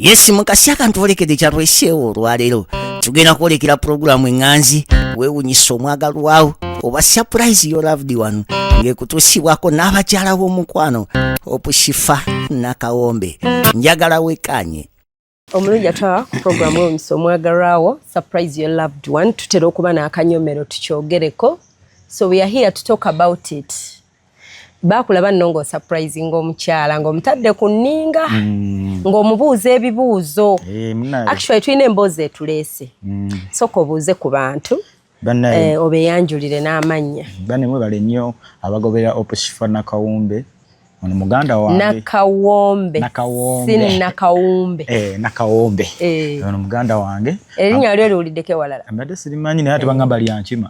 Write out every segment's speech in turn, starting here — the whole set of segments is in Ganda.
Yes mukasi akantu olekede kyatweseewo olwaleero tugenda kwolekera programu enganzi weewunyisa omwagalwawo oba surprise your loved one ng'ekutuusibwako n'abakyala b'omukwano Opushifa Nakawombe njagala wekanye omulungi atwala ku programu weewunyisa omwagalwawo surprise your loved one tutera okuba n'akanyomero tukyogereko so we are here to talk about it. Bakulaba nongo surprising omukyala ng'omutadde ku nninga ng'omubuuza ebibuuzo actually tulina emboozi etuleese soka obuuze ku bantu obeeyanjulire n'amannya bane mwebale nnyo abagobera Opushifa Nakawombe ono muganda wange Nakawombe si Nakawombe Nakawombe ono muganda wange erinnya lyo liwuliddeko ewalala mbadde sirimanyi naye ate bangamba lyankima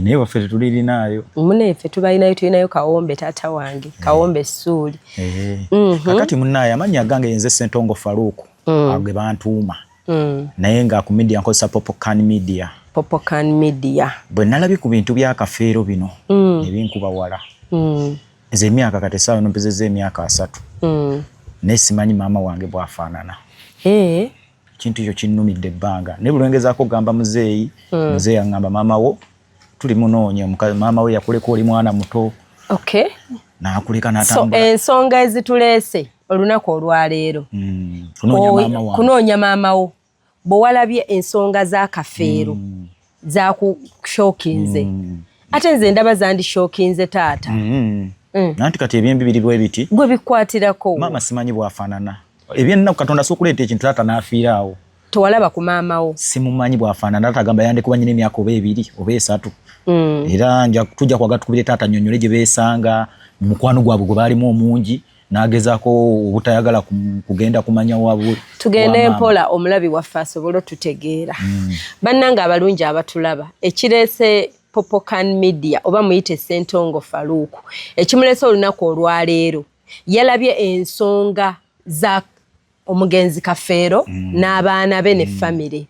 naye waffe tetulirinayo muneffe tubalinayo tulinayo Kawombe taata wange Kawombe Ssuuli kakati munnaye amannya gange yenze Ssentongo Faruku age bantuuma naye nga ku media nkozesa Popocan Media bwe nalabye ku bintu by'akafeero bino ebinkuba wala nze emyaka kati essaawa nompezeza emyaka 3 naye simanyi maama wange bwafaanana kintu ekyo kinnumidde ebbanga naye bulwengezaako okugamba muzeeyi muzeeyi aŋŋamba maama wo tuli munoonya maama we yakuleka oli mwana muto n'akuleka n'atambula ensonga ezituleese olunaku olwaleero kunoonya maama wo bwe walabye ensonga z'akafeero zakushookinze ate nze ndaba zandishookinze taata nanti kati ebyembi biri bwe biti gwe bikwatirako maama simanyi bwafaanana ebyennaku Katonda sokuleeta ekintu taata n'afiira awo tewalaba ku maama wo simumanyi bwafaanana taata agamba yandikuba nyina emyaka oba 2 oba 3 era tujja kwaga tukubire taata nnyonnyole gye beesanga mu mukwano gwabwe gwe baalimu omungi n'agezaako obutayagala kugenda kumanya wabwe tugende empola omulabi waffe asobole otutegeera bannange abalungi abatulaba ekireese Popocan Media oba muyite Ssentongo Faruku ekimuleese olunaku olwaleero yalabye ensonga za omugenzi Kafeero n'abaana be ne famire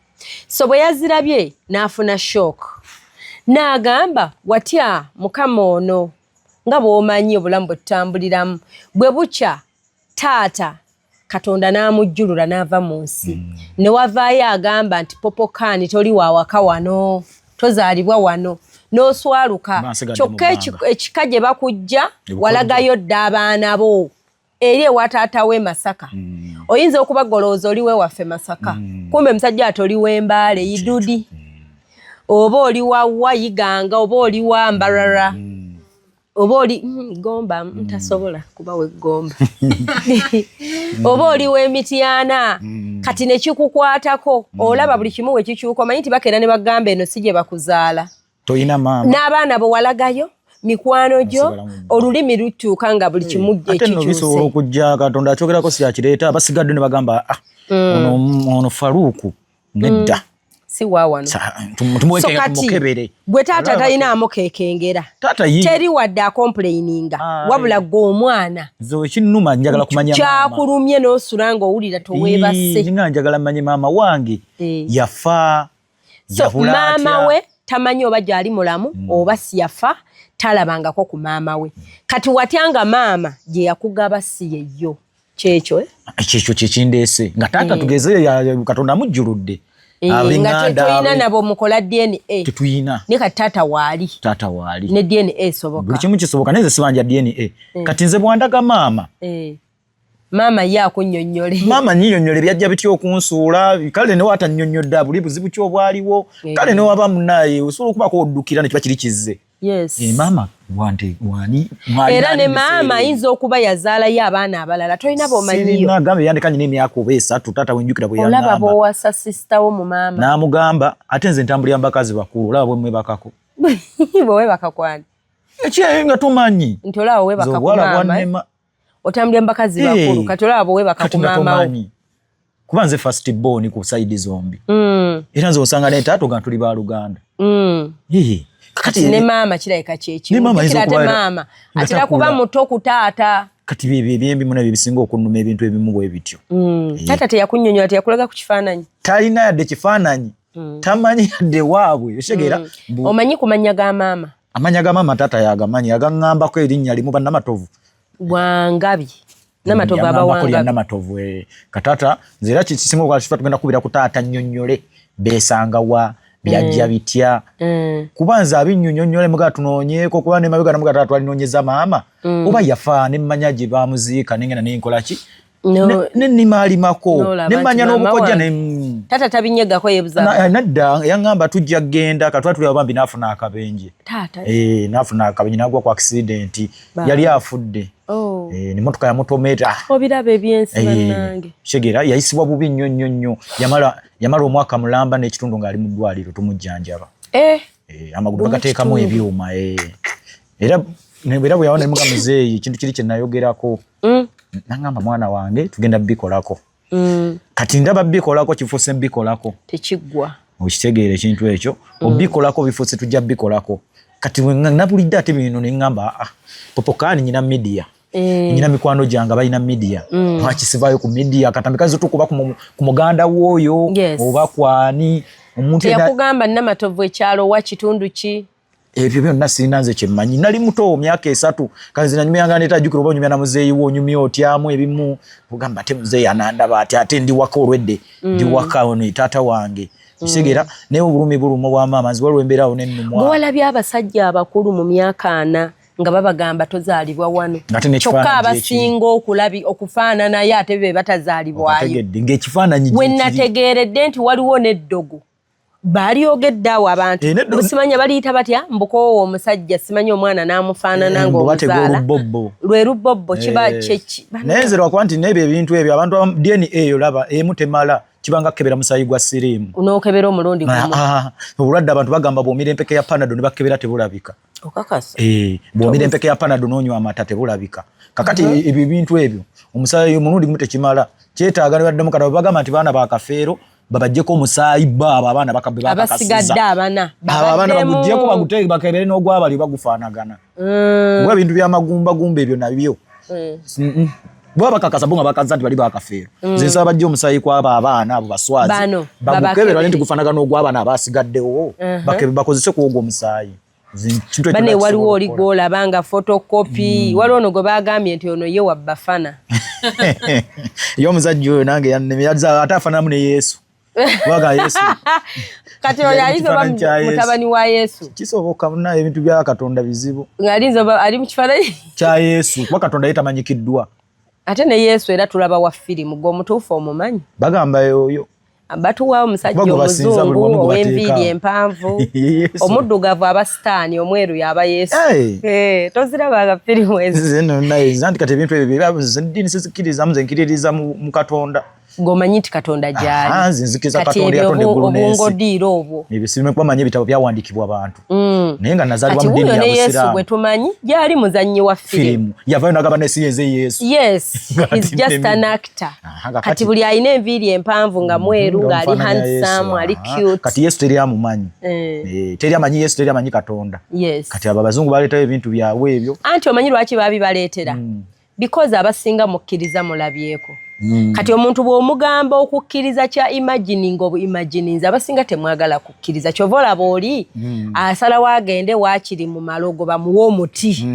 so bwe yazirabye n'afuna shock n'agamba watya mukama ono nga bw'omanyi obulamu bwe tutambuliramu bwe bukya taata Katonda n'amujjulula n'ava mu nsi ne wavaayo agamba nti Popocan toli wa waka wano tozaalibwa wano n'oswaluka kyokka ekika gye bakujja walagayo dda abaana bo eri ewa taata we Masaka oyinza okubagolooza oli we waffe Masaka kumbe musajja ate oli w'Embaale Idudi oba oli wa Wayiganga oba oli wa Mbarara oba oli Gomba ntasobola kuba we Gomba oba oli w'Emityana kati ne kikukwatako olaba buli kimu we kikyuka omanyi nti bakeera ne bagamba eno si gye bakuzaala toyina maama n'abaana bo walagayo mikwano gyo olulimi lutuuka nga buli kimu ekikyuse ate no bisobola okujja Katonda akyogerako si yakireeta basigadde ne bagamba ono Faruku nedda si waawano tumukebere gwe taata talinaamu kekengera teri wadde akomplaininga wabula gwe omwana ekinnuma njagala kumanya kyakulumye n'osula ng'owulira toweebase nga njagala manye maama wange yafa maama we tamanyi oba gyali mulamu oba si yafa talabangako ku maama we kati watyanga maama gye yakugaba si yeyo kyekyo kyekindeese nga taata tugeze Katonda amujjuludde nga tetuyina nabo mukola DNA tetuyina ne kati taata waali ne DNA esoboka buli kimu kisoboka neze sibanja DNA kati nze bwandaga maama maama ye akunnyonnyole maama nnyonnyole byajja bityo okunsuula kale ne wata nnyonnyodde buli buzibu kyobwaliwo kale ne waba munaye osobola okubako oddukira ne kiba kiri kizze maama wani era ne maama ayinza okuba yazaalayo abaana abalala tolina b'omanyiyo agamba yandeka nyina emyaka oba 3 taata wenjukira bwe yangamba olaba bw'owasa sisita wo mu maama n'amugamba ate nze ntambulira mbakazi bakulu olaba bwe mwebakako bwe webakakwani ekyeyo nga tomanyi nti olaba webaka ku maama otambulira mbakazi bakulu kati olaba bwe webaka ku maama wo kuba nze first born ku side zombi era nze osanga ne taata nga tuli ba Luganda kati ne maama kirayika kyekimu ate maama atera kuba muto ku taata kati byembi muna bisinga okunnuma ebintu ebimu bwe bityo taata teyakunnyonnyola teyakulaga ku kifaananyi talina yadde kifaananyi tamanyi yadde waabwe oshegera omanyi kumanya ga maama amanya ga maama taata yagamanyi yagaŋŋambako erinnya limu bannamatovu Wangabi Namatovu abawanga namatovu katata nzira kisinga kwa shifa tugenda kubira ku taata nnyonnyole besanga wa byajja bitya kubanza abinnyonnyole muga tunoonyeko kuba ne mabega namuga taata alinonyeza maama oba yafa ne mmanyaje bamuziika nengena nenkola ki ne mali mako ne manya n'obukojja ne tata tabinyegako yebuza nadda yangamba tujja genda katwa tuli abambi nafuna akabenje tata nafuna akabenje nagwa ku accident yali afudde ni motoka ya motometa obirabe ebyensi bannange shegera yayisibwa bubi nnyo yamala omwaka mulamba n'ekitundu ng'ali mu ddwaliro tumujjanjaba amagulu bagateekamu ebyuma era bwe yawona emuga muzeeyi ekintu kiri kye nayogerako nangamba mwana wange tugenda bikolako kati ndaba bikolako kifuuse bikolako tekiggwa okitegeera ekintu ekyo obikolako bifuuse tujja bikolako kati nabulidde ate bino nengamba popokani nyina media nyina mikwano gyange balina media lwakisivaayo ku media katambika zotukuba ku muganda w'oyo oba kwani omuntu yakugamba namatovu ekyalo wa kitundu ki ebyo byonna sirina nze kyemmanyi nali muto myaka 3 kazi nanyumyanga netajjukira oba onyumya na muzeeyi wo onyumya otyamu ebimu ogamba ate muzeeyi anandaba ate ndi waka olwedde ndi waka ono taata wange kisegera naye obulumi bulumu bwamaama nzi waliwo embeerawo nennumwa bwewalabye abasajja abakulu mu myaka 4 nga babagamba tozaalibwa wano kyokka abasinga okufaana naye ate be batazaalibwayo ng'ekifaananyi wennategeeredde nti waliwo n'eddogo balyogedde awo abantu busimanya baliyita batya mbukoowa omusajja simanya omwana n'amufaanana ng'omuzaala lwe lubobbo kiba kyeki naye nze lwakuba nti n'ebyo ebintu ebyo abantu DNA eyo laba emu temala kibanga kukebera musaayi gwa siriimu n'okebera omulundi gumu obulwadde abantu bagamba bw'omira empeke ya panado ne bakebera tebulabika okakasa bw'omira empeke ya panado n'onywa amata tebulabika kakati ebyo ebintu ebyo omusaayi omulundi gumu tekimala kyetaaga ne baddamu kati bagamba nti baana bakafeero babajjeko omusaayi baabo abaana abasigadde abaana bagujjeko baguteeke bakebere n'ogwabali bagufaanagana bwa bintu by'amagumbagumba ebyo nabyo bwa bakakasa bonga bakaza nti bali bakafeero nsaba bajje omusaayi kwabo abaana abo baswazi bagukebera nti gufaanagana ogw'abaana abasigaddewo bakebe bakozese kuogwa omusaayi bane waliwo oligoola banga photocopy waliwo ono gwe bagambye nti ono ye wabbafana yo omusajja oyo nange yanemyaza ate afaanamu ne Yesu waga Yesu kati oyo ayinza mutabani wa Yesu kisoboka na ebintu bya Katonda bizibu ngalinza ali mu kifaananyi kya Yesu kwa Katonda yetamanyikiddwa ate ne Yesu era tulaba wa firimu gw'omutuufu omumanyi bagamba yoyo batuwa omusajja omuzungu ow'enviiri empanvu omuddugavu aba sitaani omweru yaba Yesu tozirabanga firimu ezo kati ebintu ebyo ddiini sizikirizamu ze nkiririza mu Katonda ng'omanyi nti Katonda gyali nzikiriza Katonda yatonda eggulu n'ensi obungodiiro obwo ebyo sirime kwamanya ebitabo byawandiikibwa abantu naye nga nazaalibwa mu ddiini ya Yesu Busiraamu bwe tumanyi gyali muzannyi wa firimu yavayo n'agamba n'ensi yenze Yesu he's just an actor kati buli alina enviiri empanvu nga mweru ng'ali handsome ali cute kati Yesu teri amumanyi teri amanyi Yesu teri amanyi Katonda kati abo abazungu baleetayo ebintu byabwe ebyo anti omanyi lwaki babibaleetera because abasinga mukkiriza mulabyeko kati omuntu bw'omugamba okukkiriza kya imagining obu imaginings abasinga temwagala kukkiriza kyova olaba oli asalawo agende waakiri mu malogo bamuwa omuti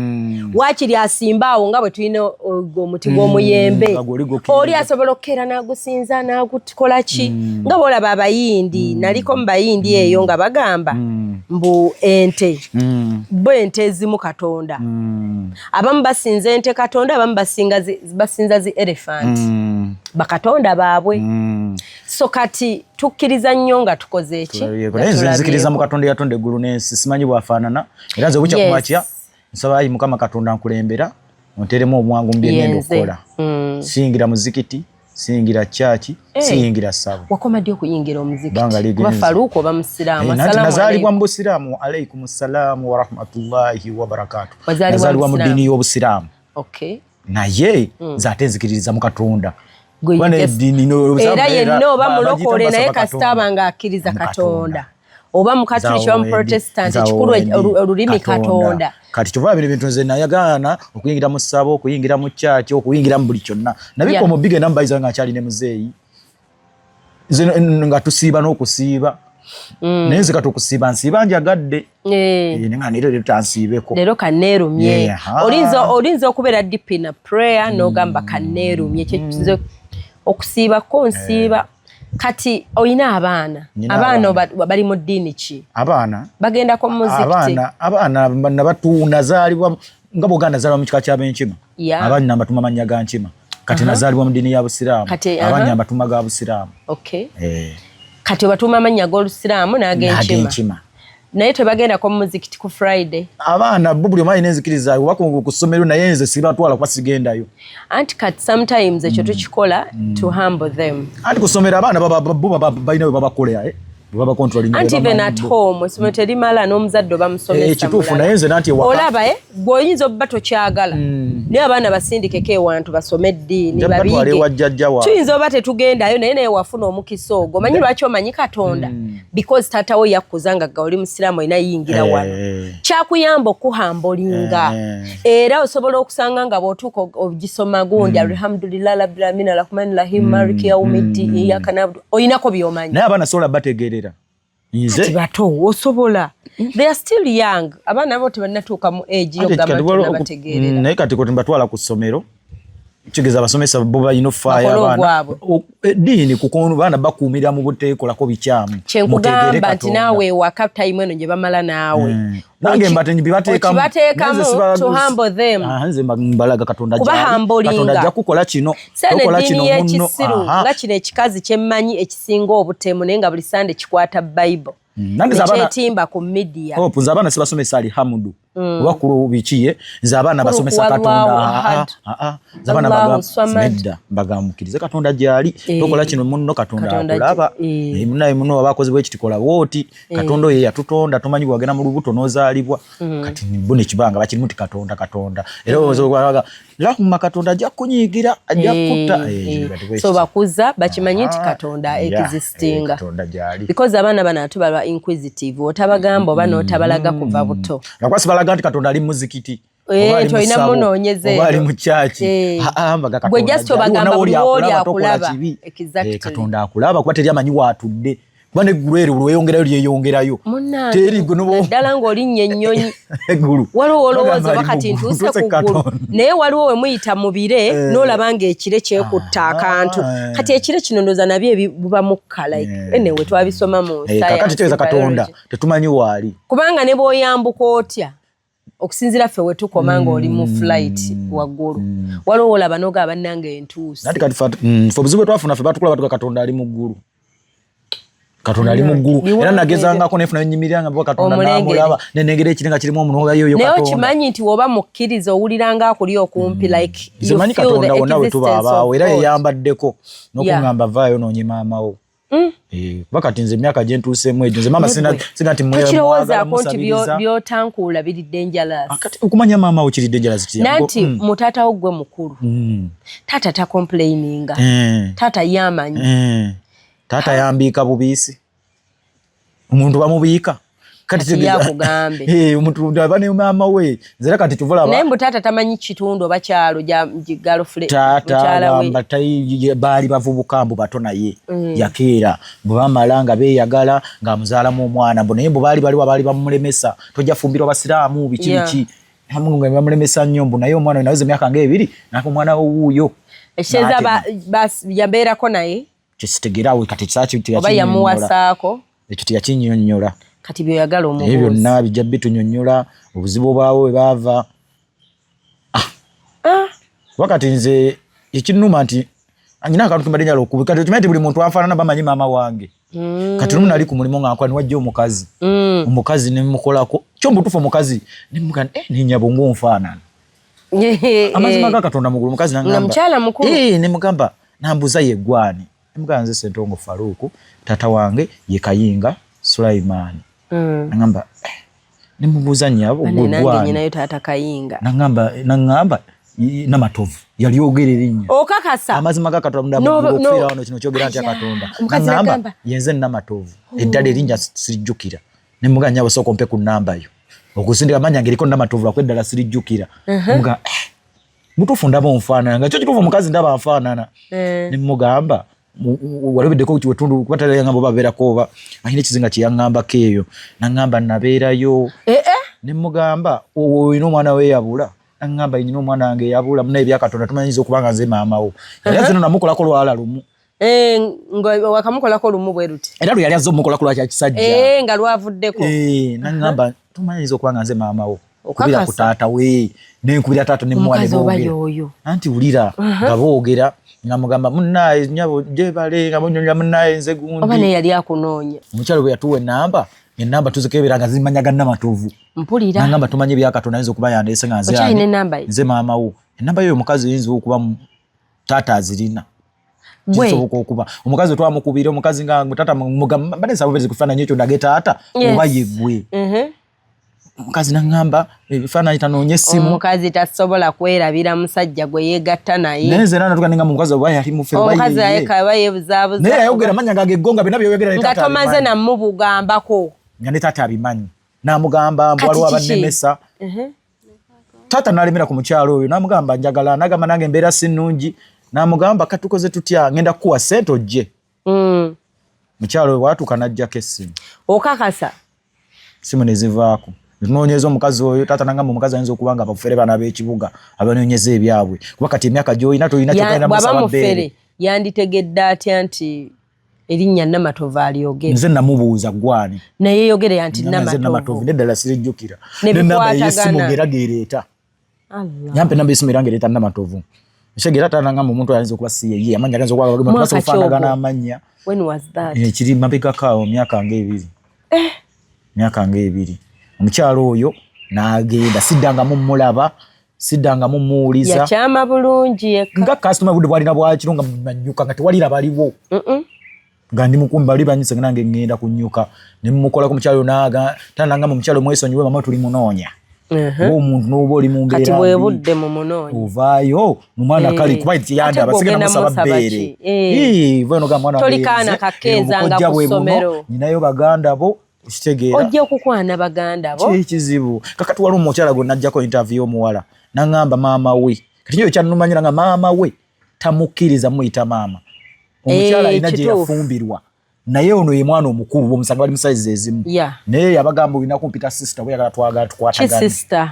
waakiri asimba awo nga bwe tulina omuti gw'omuyembe oli asobola okukeera n'agusinza n'agukola ki nga bw'olaba abayindi naliko mu bayindi eyo nga bagamba mbu ente bo ente ezimu Katonda abamu basinza ente Katonda abamu basinza zi elephant bakatonda baabwe so kati tukkiriza nnyo nga tukoze eki nzikiriza mu Katonda yatonda eggulu n'ensi simanyi bwafaanana era nze bukya kumakya nsaba ayi Mukama Katonda nkulembera onteremu omwangu mu bye ngenda okukola siyingira muzikiti siyingira kyaki siyingira ssabo wakoma ddi okuyingira omuzikiti kuba Faruuku oba musiraamu nazaalibwa mu busiraamu alaykum salaamu wa rahmatullahi wa barakatuh nazaalibwa mu ddiini y'obusiraamu naye nze ate nzikiririza mu Katonda era yenna oba mulokole naye kasita aba ng'akkiriza Katonda oba mukatuliki oba muprotestant ekikulu olulimi Katonda kati kyova bino bintu nze nayagaana okuyingira mu ssabo okuyingira mu kyaki okuyingira mu buli kyonna nabikoma bigenda mu bayiza nga akyali ne muzeeyi nga tusiiba n'okusiiba Nenze katokusiba nsiba njagadde. Nenga nero tansiibeko. Lero kaneerumye. Olinza okubeera deep in a prayer n'ogamba kaneerumye kyekizo okusiiba ko nsiiba. Kati oyina abaana bali mu ddiini ki? Abaana bagenda ku muzikiti. Abaana nabatu nazaalibwa nga Buganda zaalibwa mu kika ky'Abenkima. Abaana nabatuma mannya ga Nkima. Kati nazaalibwa mu ddiini ya Busiraamu. Abaana batuma ga Busiraamu. Okay. Kati batuma mannya g'Olusiraamu n'ag'Enkima. Naye tebagenda ku muzikiti ku Friday. Abaana buli omu alina enzikiriza wako ku ssomero naye nze sibatwala kuba sigendayo. Anti kati sometimes ekyo tukikola to humble them. Anti ku ssomero abaana balina we babakolera baba controlling. Anti even at home essomero terimala n'omuzadde bamusomesa. Ekituufu naye nze nanti ewaka. Olaba bw'oyinza obba tokyagala. Naye abaana basindikeko ewantu basome eddiini babige. Tuyinza oba tetugendayo naye wafuna omukisa ogwo. Omanyi lwaki omanyi Katonda? Because taata wo yakkuza nga oli musiraamu olina yingira wano. Kyakuyamba okuhambolinga. Era osobola okusanga nga bw'otuuka ogisoma gundi alhamdulillah rabbil alamin arrahmanir rahim maliki yawmiddin iyyaka na'budu. Oyinako by'omanyi. Naye abaana sobola bategeerera. Kati bato osobola. They are still young. Abaana bo tebannatuuka mu age y'okugamba bategeerera. Naye kati ko timbatwala ku ssomero. Kigeza abasomesa bo balina offaaya abaana. Eddiini kukono baana bakuumira mu buteekolako bikyamu. Kyenkugamba nti naawe ewaka time eno gye bamala naawe. Nange mbate bibateekamu. Kibateekamu to humble them. Nze mbalaga Katonda gyali. Katonda ajja kukola kino. Tokola kino munno. Nga kino ekikazi kyemmanyi ekisinga obutemu naye nga buli Sunday kikwata Bible. Nange zabana timba ku media. Oh, zabana sibasomesa ali hamudu. Wakulu bikiye zabana basomesa Katonda. Zabana bagamukirize Katonda gyali. Tokola kino munno Katonda akulaba. Munaye munno abakozi bw'ekitikola woti. Katonda ye yatutonda tumanyi bwagenda mu lubuto nozaalibwa. Kati bone kibanga bakiri muti Katonda. Era ozoga lahuma Katonda ajja kunyigira ajja kutta. So bakuza bakimanyi nti Katonda existinga. Katonda gyali. Because abana bana tubalwa inquisitive otabagamba oba n'otabalaga kuva buto. Nakwasi balaga nti Katonda ali muzikiti. Toyina munoonyeze. Oba ali mu church. Mbaga Katonda. Gwe just obagamba buli akulaba. Exactly. Katonda akulaba kuba teri amanyi waatudde. Bane gurero lweyongerayo lyeyongerayo. Teri guno ddala ng'olinnye ennyonyi. Eggulu. Waliwo olowooza wakati ntuuse ku ggulu. Naye waliwo we muyita mu bire n'olaba ng'ekire kyekutta akantu. Kati ekire kino ndooza nabyo buba mu kkala. Anyway twabisoma mu science. Kati tegeeza Katonda tetumanyi waali. Kubanga ne bw'oyambuka otya okusinzira ffe we tukoma ng'oli mu flight waggulu. Waliwo olaba n'ogaba bannange entuuse. Nati kati ffe obuzibu twafuna ffe batukulaba tuga Katonda ali mu ggulu. Katonda ali mu ggulu. Era nagezangako nefuna nnyimiranga bwa Katonda n'amulaba nenengera ekirenga kirimu omunoga yoyo Katonda. Naye okimanyi nti woba mukkiriza owuliranga akuli okumpi like you feel the existence era yeyambaddeko n'okungamba vaayo noonyima amawo. Wakati nze emyaka gye ntuuseemu egyo nze mama singa nti mwagala musabiriza. By'otankuula biri dangerous. Kati okumanya maama wo kiri dangerous kiri. Nanti mutaata wo gwe mukulu. Taata takomplaininga. Taata yamanyi. Taata yambiika bubiisi. Omuntu bamubiika. Kati yakugambe. Omuntu abane maama we. Nzera kati tuvula ba. Naye mbu taata tamanyi kitundu oba kyalo gya girlfriend. Taata baali bavubuka mbu bato naye. Yakeera. Bwe bamala nga beeyagala ng'amuzaalamu omwana. Naye mbu baali bamulemesa. Tojja fumbira Abasiraamu biki. Nga bamulemesa nnyo mbu naye omwana we naweza emyaka ng'ebiri n'ako omwana wo wuuyo. Ekyeza yabeerako naye. Kyesitegerawe kati kyaki oba yamuwasaako ekyo teyakinnyonnyola. Kati by'oyagala omubuuzi. Ebyo byonna bijja bitunyonnyola obuzibu obwawo we baava. Wakati nze ekinnuma nti anyina akantu kimbadde okubi kati okimanyi buli muntu anfaanana bamanyi maama wange. Kati lumu nali ku mulimu nga nkola niwajja omukazi. Omukazi ne mukolako kyo mbutufu omukazi ne mugana nenyabo ng'onfaanana. Amazima ga Katonda mugulu omukazi nangamba. Namukyala mukulu. Ne mugamba nambuza yeggwani. Muganze Ssentongo Faruku tata wange ye Kayinga Sulaiman. Nangamba nimubuuza nyabo gwani. Nange nyinayo tata Kayinga. Nangamba namatovu yali ogerera nnyo. Okakasa. Amazima ga Katonda mugufira wano kino kyogera ntya Katonda. Nangamba yenze namatovu. Eddala erinnya sirijjukira. Ne muganya nyabo soko mpe ku namba yo. Okusindika manya ngeriko namatovu akweddala sirijjukira. Muga mutufu ndaba onfaanana nga kyo kitufu mukazi ndaba anfaanana. Ne mugamba walobeddeko wetundu kubatala yangamba babeerako oba ayina ekizinga kye yaŋŋambako eyo naŋŋamba nabeerayo ne mugamba oyina omwana we yabula naŋŋamba nyina omwana wange yabula munaye byakatonda tumanyiza okuba nga nze maamawo era zino namukolako lwala lumu wakamukolako lumu bwe ruti era lwe yali azze omukolako lwa kyakisajja nga lwavuddeko naŋŋamba tumanyiza okuba nga nze maamawo okubira ku taata we nenkubira taata nemuwa ne boogera anti wulira nga boogera nga mugamba munnaye nyabo gyebale nga munyonya munnaye nze gundi oba ne yali akunoonya omukyalo bwe yatuwa enamba tuzikebera nga zimanyaga Namatovu mpulira nangamba tumanye byakatonda ayinza okuba yandeese nga nze maamawo enamba yoyo omukazi oyinza okuba taata azirina kisoboka okuba omukazi twamukubira omukazi nga taata mugamba banesa bubezi kufaananyi ekyo ndage taata oba yeggwe omukazi naŋŋamba ebifaananyi tanoonye essimu omukazi tasobola kwerabira musajja gwe yeegatta naye nenze era natuka ninga omukazi oba yali mufe omukazi ayekaba yeebuzaabuza naye yayogera manya nga geggonga byonna byeyogera nga tomaze namubugambako nga ne taata abimanyi namugamba mbu waliwo abannemesa taata nalemera ku mukyalo oyo namugamba njagala nagamba nange embeera si nnungi namugamba katukoze tutya ngenda kukuwa ssente ojje mukyalo oyo watuuka najjako essimu okakasa simu ne zivaako tunoonyeza omukazi oyo taata nangamba omukazi ayinza okuba nga bafere bana b'ekibuga abanoonyeza ebyabwe kuba kati emyaka gy'olina toyina kyokalina musaba bbeere yanditegedde atya nti erinnya Namatovu alyogere nze namubuuza gwani naye yogere nti Namatovu neddala sirijjukira nenamba y'essimu ngerageereeta yampe namba y'essimu era ngereeta Namatovu ekigera taata nangamba omuntu ayinza okuba si yeye amanya agenza okubasofaanagana amanya kiri mabegakaawo myaka ng'ebiri omukyalo oyo n'agenda siddangamu mulaba siddangamu muwuliza yakyama bulungi nga kasitoma budde bwalina bwakiro nga banyuka nga tewalira baliwo nga ndi mukumi bali banyise nange ngenda kunyuka ne mumukolako omukyalo naga tanangamba omukyalo mwesonyiwe mama tuli munoonya omuntu n'oba oli mu mbeera kati bwe budde mu munoonya ovaayo mu mwana kali kuba yanda basigala musaba bbeere vayo noga mwana tolikaana kakeeza nga ku ssomero nyinayo baganda bo okitegeera ojja okukwana baganda bo kizibu kakati waliwo omukyala gwe najjako interview omuwala naŋŋamba maama we kati nyo ekyanumanyira nga maama we tamukkiriza muyita maama omukyala alina gye yafumbirwa naye ono ye mwana omukulu omusanga bali musaizi ezimu naye yabagamba olina kumpita sister bweyagala twagala tukwatagana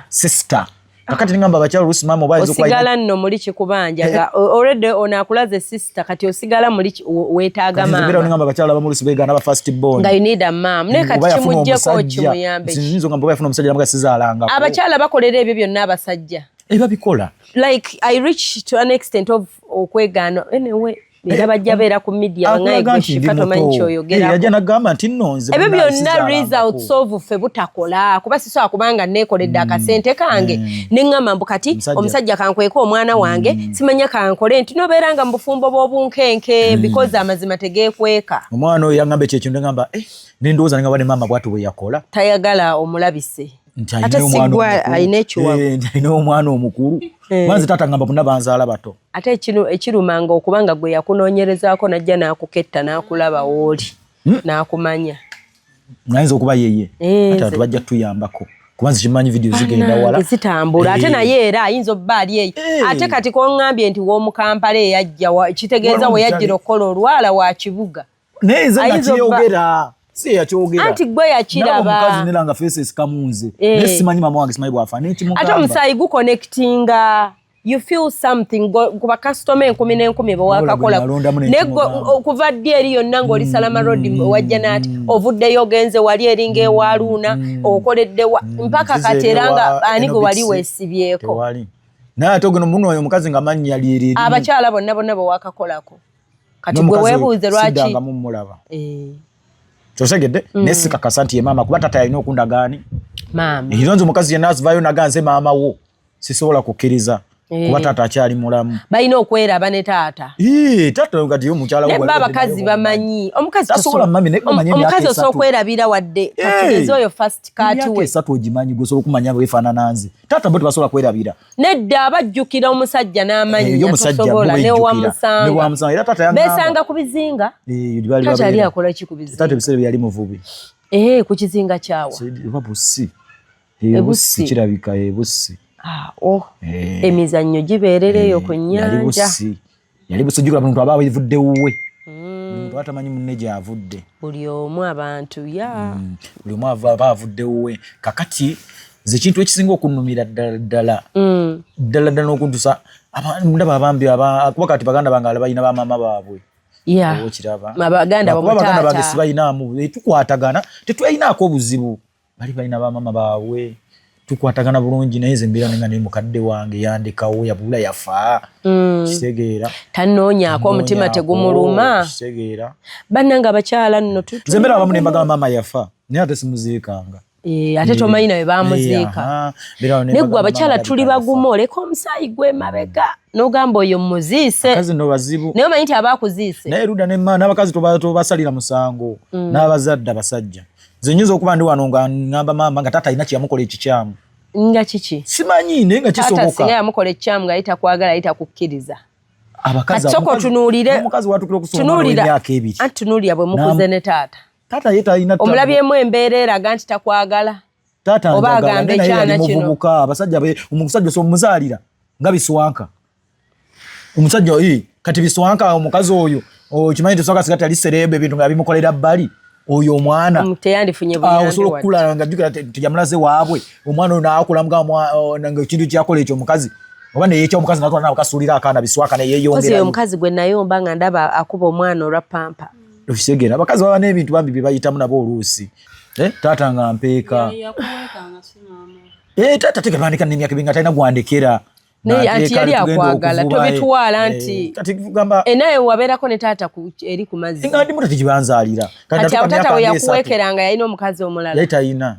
sister kakati ningamba abakyala oluusi maama oba osigala nno muli kikubanja nga already ono akulaze sister kati osigala muli weetaaga maama ningamba abakyala abamu oluusi beegaana ba first born nga you need a mom naye kati kimuggyeko kimuyambe nzo nga bwe yafuna omusajja namuga sizaalangako abakyala bakolera ebyo byonna abasajja babikola like I reach to an extent of okwegaana anyway era bajja beera ku media wangaye gweshika tomanyi kyoyogerako yajja nagamba nti nonze ebyo byonna results of ffe butakola kuba sisobola kubanga neekoledde akasente kange neŋŋamba mbu kati omusajja kankweka omwana wange simanya kankole nti nobeera nga mu bufumbo bw'obunkenke because amazima tegeekweka omwana oyo yaŋŋamba ekyekintu neŋŋamba nendowooza neŋŋamba ne maama bwatu bwe yakola tayagala omulabise ate sigwa alina ekiwago alina omwana omukulu banze taata ngamba bonna banzaala bato ate ekirumanga okubanga gwe yakunoonyerezaako najja n'akuketta n'akulaba wooli n'akumanya nayinza okuba yeye ate atu bajja tuyambako kubanza kimanyi video zigenda wala zitambula ate naye era ayinza obba ali eyo ate kati koŋŋambye nti w'omukampala eyajja kitegeeza we yajjira okukola olwala wa kibuga naye nze nakiyogera si yakyogera anti gwe yakiraba omukazi neranga faces kamunze nesimanyi mama wange simanyi bwafaana ekimugamba ate omusaayi guconnectinga you feel something kuba customer 10,000 bwewakakola okuva ddi eri yonna ng'oli Salama Road wajja naati ovuddeyo ogenze wali eringa ewaluuna okoledde mpaka kati era nga ani gwe wali weesibyeko naye ate ogeno muno oyo omukazi nga manyi yali eri abakyala bonna bwewakakolako kati gwe weebuuze lwaki kyosegedde nesikakasa nti ye maama kuba tata yalina okundagaani era nze omukazi yenna asivayo naganze maama wo sisobola kukkiriza kuba taata akyali mulamu balina okweraba ne taata taata kati omukyala ne abakazi bamanyi omukazi osobola okwerabira wadde kakiriza oyo first kati we esatu ogimanyi gwe osobola okumanya bwefaanana nze taata bo tebasobola kwerabira nedda abajjukira omusajja n'amannya tosobola newamusanga besanga ku bizinga taata ali akola ki ku bizinga taata ebiseera byali muvubi ku kizinga kyawa ebusi kirabika ebusi emizannyo gibeerereyo ku nnyanja yali busi jjukira muntu aba avudde wuwe omuntu atamanyi munne gy'avudde. Buli omu abantu ya. Buli omu aba avudde wuwe. Kakati ze kintu ekisinga okunnumira ddala n'okuntusa ndaba abambi kuba kati baganda bange balina bamaama baabwe. Okiraba. Baganda bange sibalinamu tukwatagana tetulinaako obuzibu. Bali balina bamaama baabwe. Tukwatagana bulungi naye nze mbeera nga ne mukadde wange yandekawo yabula yafa. Kitegeera. Tanoonyaako omutima tegumuluma. Kitegeera. Bannange abakyala nno nze mbeera abamu ne mbagamba maama yafa naye ate simuziikanga. Ate tomanyi nawe bamuziika. Neggwe abakyala tuli bagumu oleka omusaayi gwe mabega n'ogamba oyo muziise. Akazi no bazibu. Naye omanyi nti abaakuziise. Naye Luda n'abakazi tobasalira musango n'abazadde abasajja. Nze nyinza okuba ndi wano nga ngamba maama nga taata alina kyeyamukola ekikyamu. Nga kiki? Simanyi naye nga kisoboka. Taata singa yamukola ekikyamu nga ayita kwagala ayita kukkiriza. Abakazi Soko tunuulire. Omukazi watukira okusoma emyaka ebiri. Anti tunuulira bwe mukuze ne taata. Taata ye talina taata. Omulabyemu embeera eraga nti takwagala. Taata oba agambe ekyana kino. Muvubuka abasajja omusajja so muzaalira nga biswanka. Omusajja kati biswanka omukazi oyo kimanyi biswanka sigati ali serebe ebintu nga bimukolera bbali. Oyo omwana teyandifunye buyambi osobola okukula nga jjukira tujamulaze waabwe omwana oyo naakula nga ekintu kyakola ekyo omukazi oba neyeekya omukazi natwala nawe kasuulira akaana biswaka neyeeyongerayo. Omukazi gwe nayomba nga ndaba akuba omwana olwa pampa. Okitegeera abakazi baba n'ebintu bambi bye bayitamu nabo oluusi. Taata nga mpeeka. Taata tegatandika n'emyaka ebiri nga talina gwandekera. Anti yali akwagala tobitwala nti naye wabeerako ne taata eri ku mazzi. Nga ndi muto tekibanzaalira. Kati awo taata we yakuweekeranga yalina omukazi omulala. Yali talina.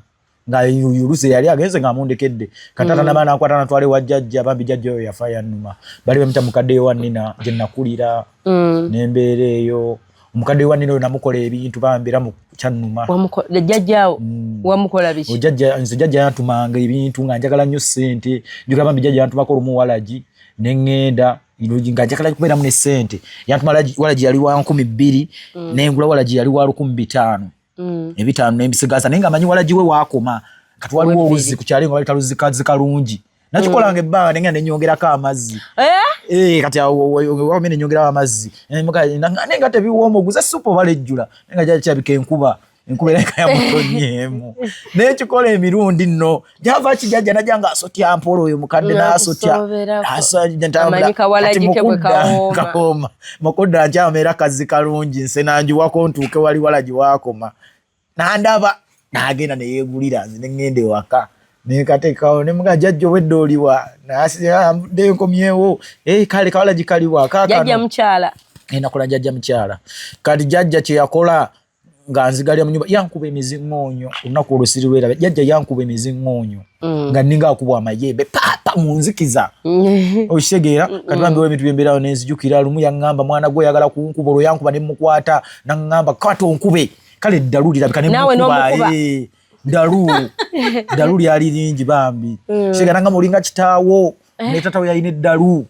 Nga oluusi yali agenze ng'amundekedde. Kataata n'abaana nakwata natwale wa jjajja bambi jjajja oyo yafa yannuma. Bali bamuyita mukadde wa nnina gye nakulira n'embeera eyo. Omukadde wa nnina oyo namukola ebintu bambeera mu kyannuma. Jjajjaawo wamukola biki? Nze jjajja yantumanga ebintu nga njagala nnyo ssente. Njagala bambi jjajja yantumako olumu walagi ne ŋŋenda nga njagala kubeeramu ne ssente. Yantuma walagi yali wa 200 n'engula walagi yali wa 500. Ebitaano n'embisigaza naye nga amanyi walagi we waakoma. Kati waliwo oluzzi ku kyalo nga bali taluzikazi kalungi. Nakikolanga ebbanga nenga nenyongerako amazzi. Kati wame nenyongerawo amazzi. Nenga tebiwooma oguze supu obalejjula. Nenga kyabika enkuba ereka yamutonyeemu. Nekikola emirundi nno. Java kijajja najanga asotya mpola oyo mukadde n'asotya. Amanyika walagike bwe kawooma. Mukudda nkyamera kazzi kalungi nsenanjiwako ntuuke wali walagi waakoma. Nandaba n'agenda neyeegulira nze ne ŋŋenda ewaka. Nekateekawo ne mga jjajja obwedda oliwa nde nkomyewo kale kawalagi kaliwa jjajja mukyala nakola jjajja mukyala kati jjajja kye yakola nga nzigalira mu nyumba yankuba emiziŋŋoonyo olunaku olwo siriwera jjajja yankuba emiziŋŋoonyo nga nninga akubwa amayembe papa munzikiza okitegeera kati bambiwo ebintu byembeerawo nenzijukira lumu yaŋŋamba mwana gwe oyagala kunkuba olwo yankuba ne mukwata naŋŋamba kwata onkube kale eddalu lirabika ne mukuba Dalu lyali lingi bambi. Shegera nga mulinga kitaawo ne tatawo yalina eddalu.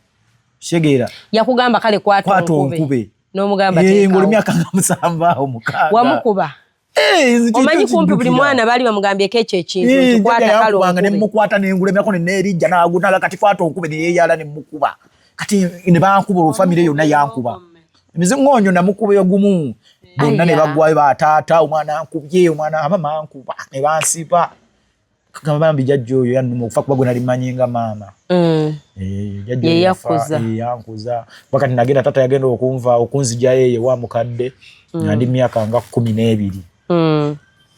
Shegera yakugamba kale kwata onkube. N'omugamba teeka. Ngoli myaka nga 7 omukaaga. Wamukuba. Omanyi kumpi buli mwana bali bamugambyeko ekyo ekintu kwata kale onkube. Ne mukwata n'engulemyako nerijja n'agunaga kati kwata onkube ne yeeyala ne mukuba. Kati ne bankuba olufamire yonna yankuba. Emiziŋŋoonyo namukuba egumu. Bonna ne bagwayo bataata omwana ankubye omwana amama ankuba ne bansiba kagamba bambi jjajja oyo yannuma okufa kuba gwe nali mmanyi nga maama. Yankuza wakati nagenda taata yagenda okunva okunzija yeye wa mukadde nga ndi myaka nga 12.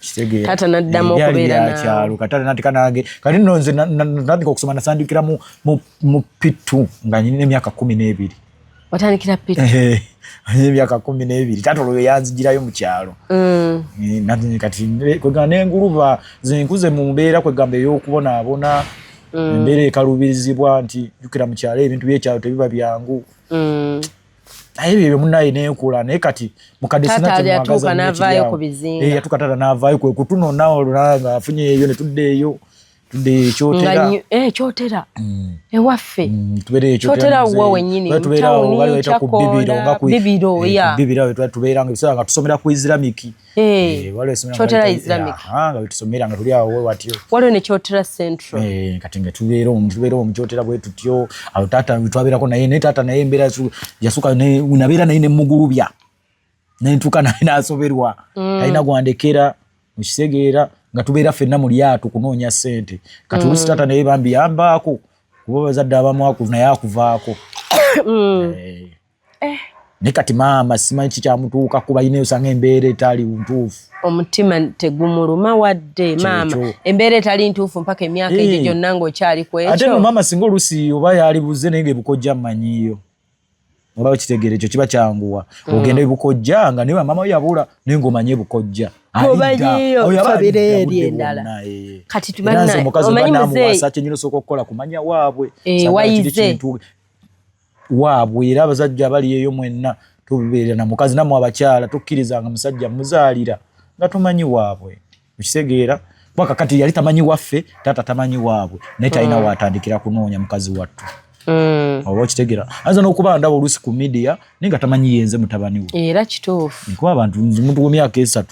Kitegeera taata naddamu okubeera nakyalo kati natika nange kati nno nze natandika okusoma nasandikira mu Pittu nga nyina emyaka 12. Watandikira Pittu? Emyaka 12 taata olwo yanzijirayo mu kyalo. Kati kwegamba n'enguluba zenkuze mu mbeera kwegamba ey'okubonaabona embeera ekaluubirizibwa nti jjukira mu kyalo ebintu by'ekyalo tebiba byangu. Naye ebyo munnaye neekula naye kati mukadde yatuuka n'avaayo ku bizinga. Yatuuka taata n'avaayo kwe kutunona olwo nga afunye eyo ne tuddeeyo. Kyotera ewaffe kyotera wa wenyini mutawuni Kyakola Bibiro Bibiro tubeeranga ebiseera nga tusomera ku Islamic. Kyotera Islamic nga tusomera nga tuli awo watyo waliwo ne Kyotera Central. Kati nga tubeera mu Kyotera bwe tutyo awo taata twabeerako naye taata naye embeera yasuka nabeera naye ne mugulubya nentuka naye nasoberwa talina gwandekera mukitegeera nga tubeera ffenna mu lyato kunoonya ssente kati oluusi taata naye bambiyambaako kuba bazadde abamu naye akuvaako naye kati maama simanyi kikyamutuuka kuba ine osanga embeera etali ntuufu omutima tegumuluma wadde maama embeera etali ntuufu mpaka emyaka egyo gyonna ng'okyali ku ekyo ate no maama singa oluusi oba yalibuze naye ngaebukojja mmanyiyo oba okitegeera ekyo kiba kyanguwa ogenda ebukojja nga naye maama yabula naye ng'omanye ebukojja kati tumanyi muzeeyi kyenyina osooka okukola kumanya waabwe wayize waabwe era abazajja abali eyo mwenna tubeera na mukazi namwe abakyala tukkirizanga musajja muzaalira nga tumanyi waabwe okitegeera paka kati yali tamanyi waffe taata tamanyi waabwe naye talina waatandikira kunoonya mukazi wattu oba okitegeera ayinza n'okuba ndaba oluusi ku media naye nga tamanyi yenze mutabani we era kituufu nkuba abantu muntu w'emyaka 3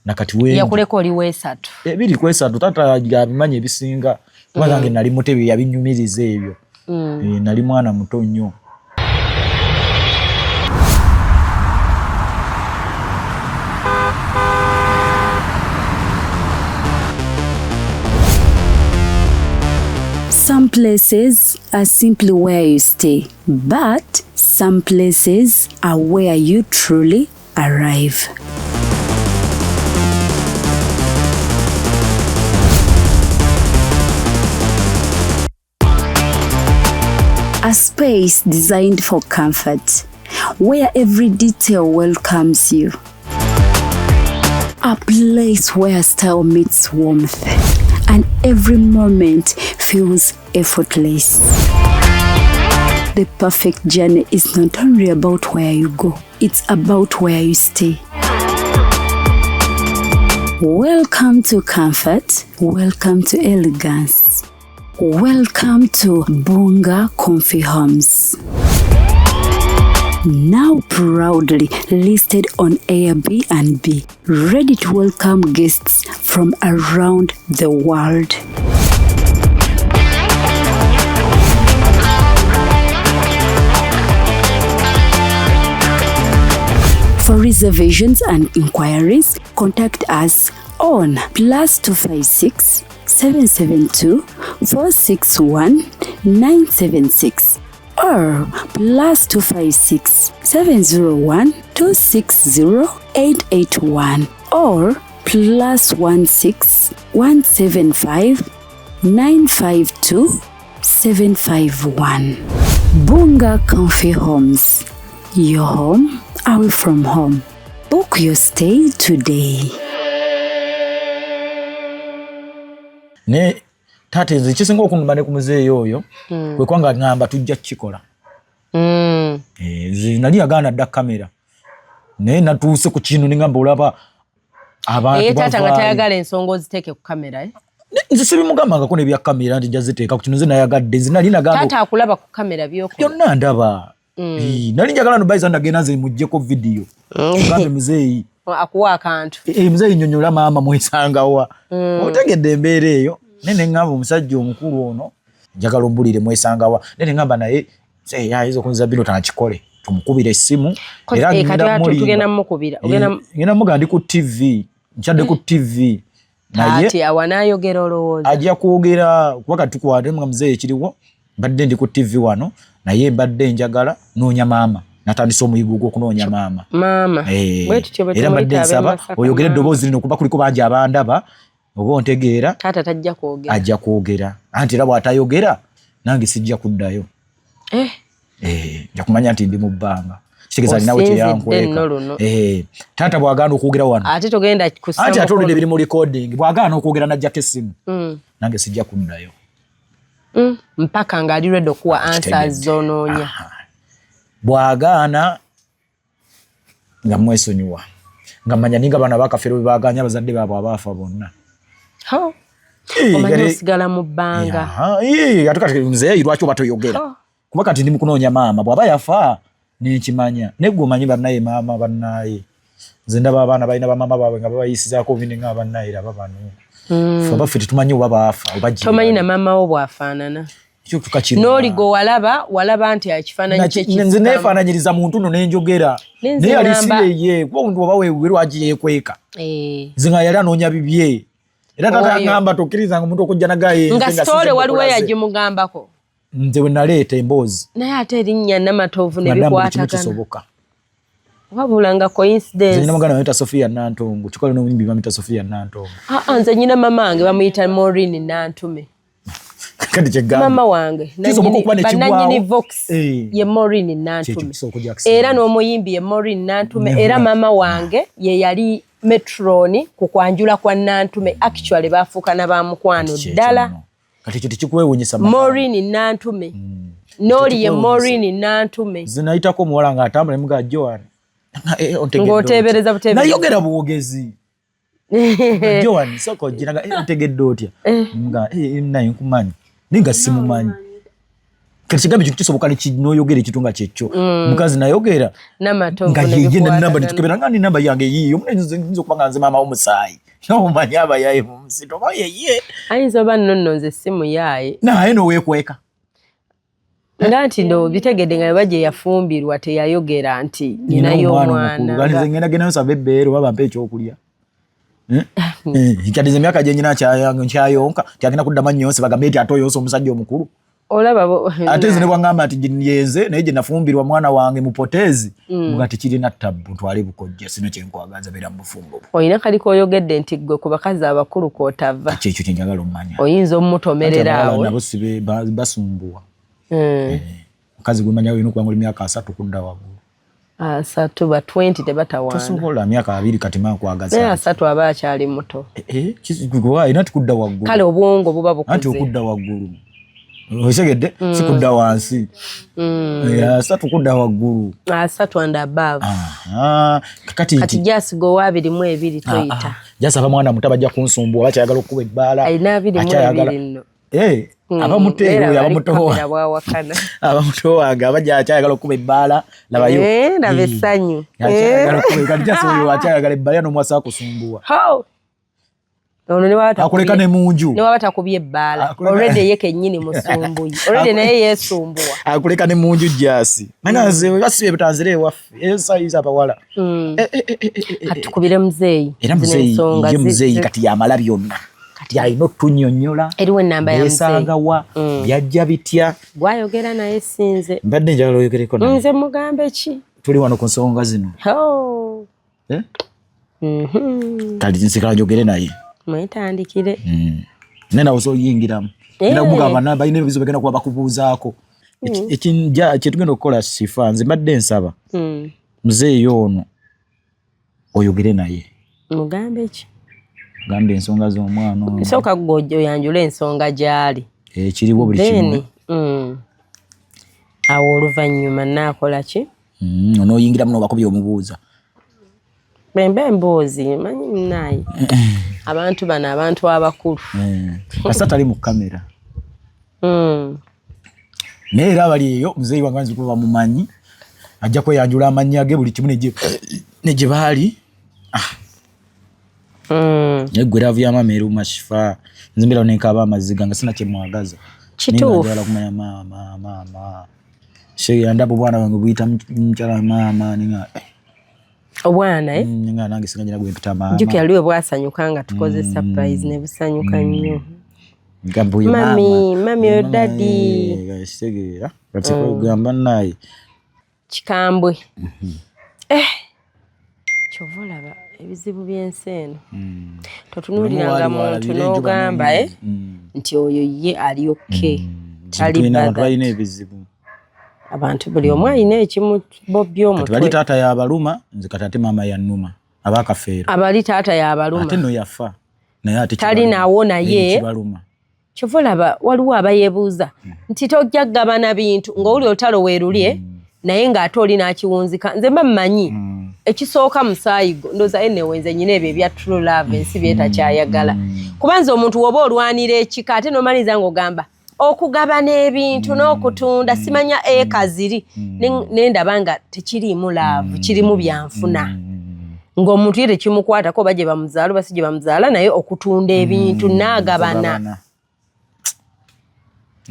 nakati wendi yakuleka oli 3 ebiri ku 3 taata abimanyi ebisinga kuba zange nali mutebe yabinyumiriza ebyo nali mwana muto nnyo. Some places are simply where you stay, but some places are where you truly arrive. A space designed for comfort, where every detail welcomes you. A place where style meets warmth, and every moment feels effortless. The perfect journey is not only about where you go, it's about where you stay. Welcome to comfort, welcome to elegance, welcome to Bunga Comfy Homes. Now proudly listed on Airbnb, ready to welcome guests from around the world. For reservations and inquiries, contact us on +256 772 461 976 or +256 701 260 881 or +16 175 952 751. Bunga Comfy Homes. Your home, away from home. Book your stay today. Ne tate nze kisinga okunuma ne ku muzeeyi oyo kwe kwanga ngamba tujja kukikola. Nali yagaana dda kamera naye natuuse ku kino ne ngamba olaba abantu taata nga tayagala ensonga oziteeke ku kamera nze sibimugambangako n'ebya kamera nti jaziteeka ku kino nze nayagadde nze nali nagamba taata akulaba ku kamera byokola byonna ndaba nali njagala no bayiza ndagenda nze mujjeko vidiyo ngambe muzeeyi akuwa akantu muzeeyi nnyonnyola maama mwesangawa otegedde embeera eyo nene ngamba omusajja omukulu ono njagala ombulire mwesangawa nene ngamba naye ayinza okunza bino tanakikole tumukubira essimu era tugenda mukubira ngenda muga ndi ku TV nkyadde ku TV naye awanayogera olowooza ajja kwogera kuba kati tukwate nga muzeeyi ekiriwo mbadde ndi ku TV wano naye mbadde njagala noonya maama natandisa omuyigo gw'okunoonya maama era mbadde nsaba oyogere eddoboozi lino kuba kuliko bangi abandaba oba ontegeera taata tajja kwogera ajja kwogera anti era bw'atayogera nange sijja kuddayo nja kumanya nti ndi mu bbanga kitegeeza alinawe kyeyankweka taata bw'agaana okwogera wano ate togenda kussa anti ate olwedde biri mu recording bw'agaana okwogera najjako essimu nange sijja kuddayo mpaka ng'ali ready okuwa answers zonoonya bw'agaana nga mwesonyiwa nga manya ninga bana bakafero bwe baganya abazadde baabwe abaafa bonna omanyi osigala mu bbanga ate kati muzeeyi lwaki oba toyogera kuba kati ndi mu kunoonya maama bw'aba yafa nenkimanya negwe omanyi bannaye maama bannaye nze ndaba abaana balina bamaama baabwe nga babayisizaako bine nga bannaye raba bano fe abaffe tetumanyi oba baafa oba tomanyi na maama wo bw'afaanana n'oligo walaba nti ekifaananyi kye nze neefaananyiriza muntu no nenjogera naye alisiyeye kuba omuntu oba weerwaki yeekweka nze nga yali anoonya bibye era tata agamba tokkirizanga omuntu okujja nagaye nga sitole waliwo yagimugambako nze we naleeta emboozi naye ate erinnya Namatovu ne bikwatagana wabula nga coincidence nze namagana bamuyita Sofia Nantongo kikola n'omuyimbi bamuyita Sofia Nantongo nze nyina mama wange bamuyita Maureen Nantume mama wange bannanyini Vox ye Maureen Nantume era n'omuyimbi ye Maureen Nantume era mama wange ye yali metroni ku kwanjula kwa Nantume actually bafuuka na bamukwano ddala kati ekyo tekikwewuunyisa Maureen Nantume n'oli ye Maureen Nantume zinayitako omuwala ng'atambula emuga Joan ng'oteebereza buteebereza nayogera buwogezi Joan soko jinaga ontegedde otya nga naye nkumanyi ninga simumanyi kati kigambo ekyo kisoboka n'oyogera ekitunga kyekyo mukazi nayogera nga yegenda namba netukebera nga ni namba yange yiyo omunenzi nzo kubanga nze maama w'omusaayi n'omumanyi abayaye mu musito oba yeye ayinza oba nno nze simu yaaye naye n'oweekweka nga nti ndo bitegedde nga bajja yafumbirwa teyayogera nti ninayo omwana nze ngenda genda nsaba ebbeero oba bampe ekyokulya kyadize emyaka gye nyina nkyayonka tyagenda kuddamu nnyonse bagambe nti ate oyonsa omusajja omukulu olaba ate nze ne bwangamba nti yenze naye gye nafumbirwa mwana wange mupoteezi nga tikirina ttabbu ntwale bukojja sina kyenkwagaza beera mu bufumbo olina kali koyogedde nti gwe ku bakazi abakulu kw'otava kyekyo kyenjagala omumanya oyinza omutomerera awo nabo sibe basumbuwa mukazi gwe manya olina okuba ng'oli myaka 3 kudda waggulu 3 ba 20 tebatawaana tosobola myaka 2 kati mankwagaza naye 3 aba akyali muto ina tikudda waggulu kale obwongo buba bukuze anti okudda waggulu osegedde sikudda wansi 3 kudda waggulu 3 and above kati jasigo wa 22 toyita jasaba mwana muto bajja kunsumbuwa bakyayagala okuba ebbaala ayina 22 nno abamuteero abamuto wange abajja akyayagala okuba ebbaala labayo ndaba essanyu akyayagala ebbaala n'omwasa akusumbuwa ono akuleka ne munju ne waba takubye ebbaala already ye kennyini musumbuyi already naye yeesumbuwa akuleka ne munju jasi manaze basibe butanzire waffe esayiza abawala katukubire muzeeyi era muzeeyi kati yamala byonna kati alina otunyonnyola eriwo ennamba ya muzeeyi byajja bitya gwayogera naye sinze mbadde njagala oyogereko naye nze mugambe ki tuli wano ku nsonga zino kati nsikala njogere naye mwetandikire nena osoyingiramu era mugamba namba ine ebizibu bagenda kuba bakubuuzaako kyetugenda okukola sifa nze mbadde nsaba muzeeyi ono oyogere naye mugambe ki gambe ensonga z'omwana ono nsooka gwe oyanjula ensonga gy'ali kiriwo buli kimu awo oluvannyuma naakola ki onooyingiramu n'obakubye omubuuza bemba emboozi manyi munaayi abantu bano abantu abakulu kasa tali mu kamera naye era abali eyo muzeeyi wange nzikuba bamumanyi ajja kweyanjula amannya ge buli kimu ne gye baali naye gwe laavu yamaama eruma shifa nze mbeera nenkaaba amaziga nga sina kyemwagaza kituufu kumanya maama yandaba obwana bwange buyita mukyala maama ninga obwana nga nange singanyira gwempita maama jjukira liwe bwasanyuka nga tukoze surprise ne busanyuka nnyo gambuye mami oyo dadi kitegeera kati kugamba naye kikambwe kyova olaba ebizibu by'ensi eno totunuuliranga muntu n'ogamba nti oyo ye ali okke talina ebizibu abantu buli omu alina ekimu bobby omutwe bali taata yabaluma nze kati ate maama yannuma abakafeero abali taata yabaluma ate no yafa naye ate talinawo naye kyova olaba waliwo abayeebuuza nti tojja kugabana bintu ng'oli olutalo weerulye naye ng'ate oli n'akiwunzika nze mba mmanyi ekisooka musaayi gwo ndooza ennewenze nyina ebyo ebya true love ensi byetakyayagala kuba nze omuntu woba olwanira ekika ate nomaliza ng'ogamba okugabana ebintu n'okutunda simanya eka ziri nendaba nga tekiriimu laavu kirimu byanfuna ng'omuntu ye tekimukwatako oba gye bamuzaala oba si gye bamuzaala naye okutunda ebintu n'agabana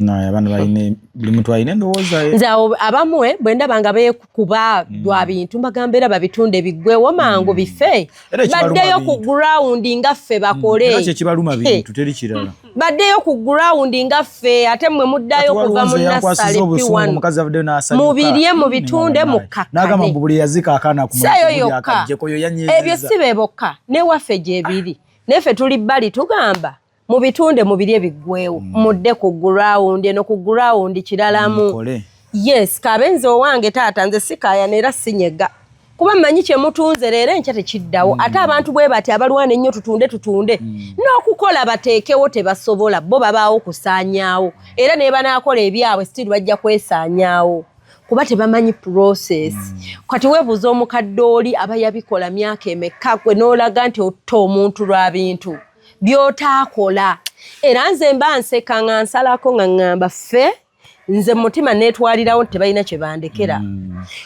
naye abantu baine buli muntu aine ndowooza nze abamwe bwe ndaba nga beekukuba lwa bintu mbagamba era babitunde biggwewo mangu bife baddeyo ku ground nga ffe bakole era kyekibaluma bintu teri kirala baddeyo ku ground nga ffe ate mmwe muddayo kuva mu nassale P1 mubirye mu bitunde mukkakane n'agamba buli yazika akaana ku sayo yokka ebyo si be bokka ne waffe gye biri neffe tuli bbali tugamba mu bitunde mubirye biggwewo mudde ku ground eno ku ground kiralamu yes kabenze owange taata nze sikaya nera sinyega kuba mmanyi kye mutunze leero enkya tekiddawo ate abantu bwe bati abalwana ennyo tutunde n'okukola bateekewo tebasobola bo babaawo kusaanyaawo era ne banaakola ebyabwe still bajja kwesaanyaawo kuba tebamanyi process kati weebuuza omukadde oli aba yabikola myaka emeka gwe n'olaga nti otta omuntu lwa bintu byotaakola era nze mba nseka nga nsalako nga ŋŋamba ffe nze mutima neetwalirawo tebalina kye bandekera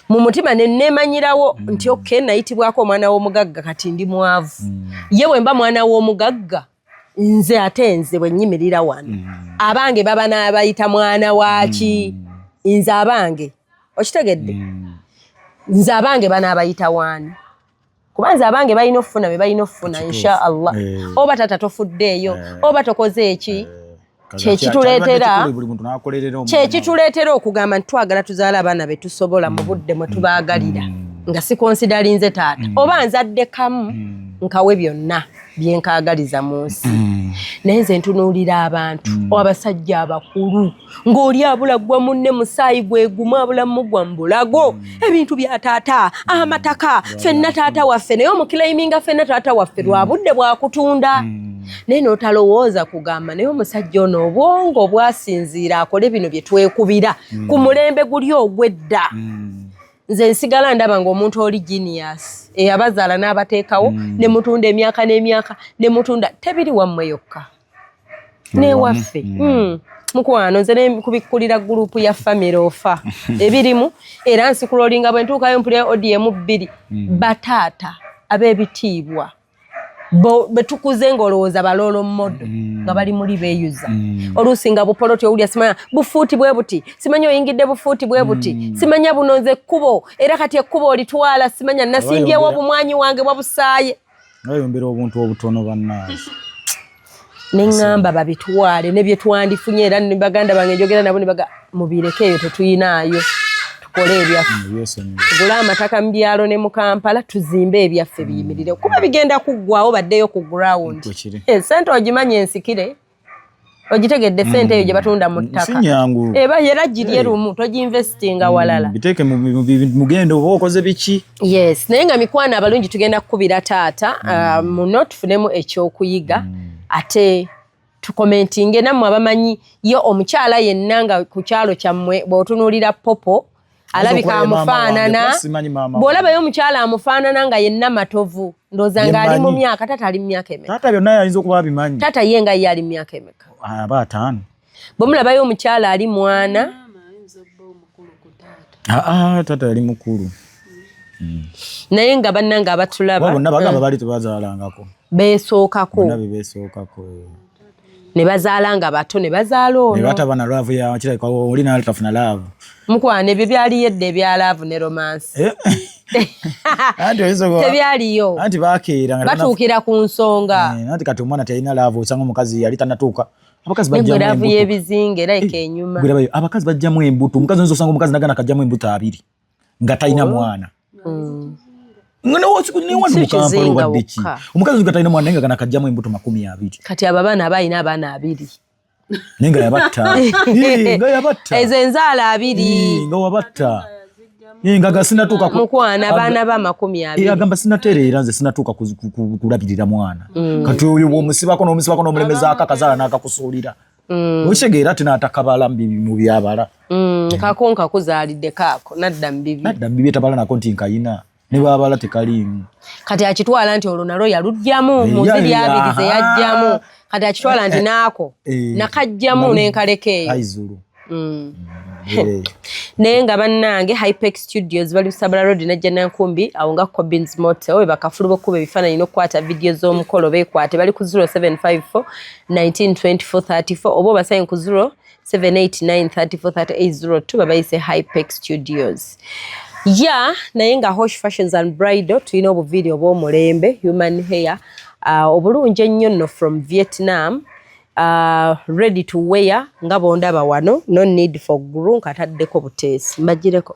mu mutima neemanyirawo nti oke nayitibwako omwana w'omugagga kati ndi mwavu ye bwe mba mwana w'omugagga nze ate nze bwe nnyimirira wano abange baba n'abayita mwana waaki nze abange okitegedde nze abange banaabayita wani kuba nze abange balina okufuna be balina okufuna insha Allah oba tata tofuddeeyo oba tokoze eki kyekituleetera okugamba nti twagala tuzaala abaana be tusobola mu budde mwe tubaagalira nga sikonsidalinze taata oba nzadde kamu nkawe byonna byenkaagaliza mu nsi naye nze ntunuulira abantu abasajja abakulu ng'oli abulagwa munne musaayi gwe gumu abulamu gwa mu bulago ebintu bya taata amataka ffenna taata waffe naye omukilaiminga ffenna taata waffe lwa budde bwakutunda naye n'otalowooza kugamba naye omusajja ono obwongo bwasinziira akole bino bye twekubira ku mulembe guli ogw'edda nze nsigala ndaba ng'omuntu oli genius eyabazaala n'abateekawo ne mutunda emyaka n'emyaka ne mutunda tebiri wammwe yokka n'ewaffe mukwano nze nekubikkulira gurupu ya family ofa ebirimu era nsikula olinga bwe ntuukayo mpulira ODM 2 bataata ab'ebitiibwa betukuze ng'olowooza baloolo mmodo nga bali muli beeyuza oluusi nga bupoloti owulya simanya bufuuti bwe buti simanya oyingidde bufuuti bwe buti simanya buno nze ekkubo era kati ekkubo olitwala simanya nasimbyewo obumwanyi wange bwabusaaye bayombera obuntu obutono bannaazi neŋŋamba babitwale ne bye twandifunye era ne baganda bange njogera nabo ne baga mubireke eyo tetuyinaayo tukole ebyaffe tugule amataka mu byalo ne mu Kampala tuzimbe ebyaffe biyimirire kuba bigenda kuggwawo baddeyo ku ground sente ogimanye ensikire ogitegedde sente eyo gye batunda mu ttaka eba era girye lumu toginvestinga walala biteeke mugendo oba okoze biki yes naye nga mikwano abalungi tugenda kukubira taata muno tufunemu ekyokuyiga ate tukomentinge nammwe abamanyi yo omukyala yenna nga ku kyalo kyammwe bw'otunuulira popo alabika amufaanana bw'olabayo omukyala amufaanana nga yenna matovu ndooza nga ali mu myaka taata ali mu myaka emeka taata byonna yayinza okuba abimanyi taata ye nga ye ali mu myaka emeka aba 5 bw'omulabayo omukyala ali mwana taata yali mukulu naye nga bannanga abatulaba bonna bagamba bali tebazaalangako beesookako ne bazaala nga bato ne bazaala ono ne bataba na laavu ya kirabika oli naali tafuna laavu mukwana ebyo byaliyedde ebya laavu ne romance tebyaliyo anti bakeera batuukira ku nsonga anti kati omwana teyalina laavu osanga omukazi yali tanatuuka abakazi bajjamu laavu y'ebizinga era ek'enyuma abakazi bajjamu embuto omukazi oyinza osanga omukazi nagana kajjamu embuto 2 nga talina mwana omukazi talina mwana naye nga gana kajjamu embuto 20 kati abo abaana balina abaana 2 naye nga yabatta ezo enzaala 2 nga wabatta nga gasinatuuka mukwana abaana ba 20 agamba sinatereera nze sinatuuka kulabirira mwana kati oyo bw'omusibako n'omulemezaako akazaala n'akakusuulira okitegeera ate n'atakabala mu byabala kako nkakuzaalidde kaako nadda mu bibi etabala nako nti nkayina ne baabala tekaliimu kati akitwala nti olwo nalwo yalugjamu mu ziri 2 ze yajjamu kati akitwala nti naako nakajjamu n'enkaleko eyo naye nga bannange Hypex Studios bali Sabala Road najja Nankumbi awo nga Cobbins Motel we bakafulu bokuba ebifaananyi n'okukwata vidiyo z'omukolo beekwate bali ku 0754 192434 oba obasayin ku 0789343802 babayise Hypex Studios. Naye nga Hosh Fashions and Bridal tulina obuvidiyo bw'omulembe human hair obulungi ennyo nno from Vietnam. Ready to wear nga bondaba wano, no need for glue, nkataddeko buteesi mbagireko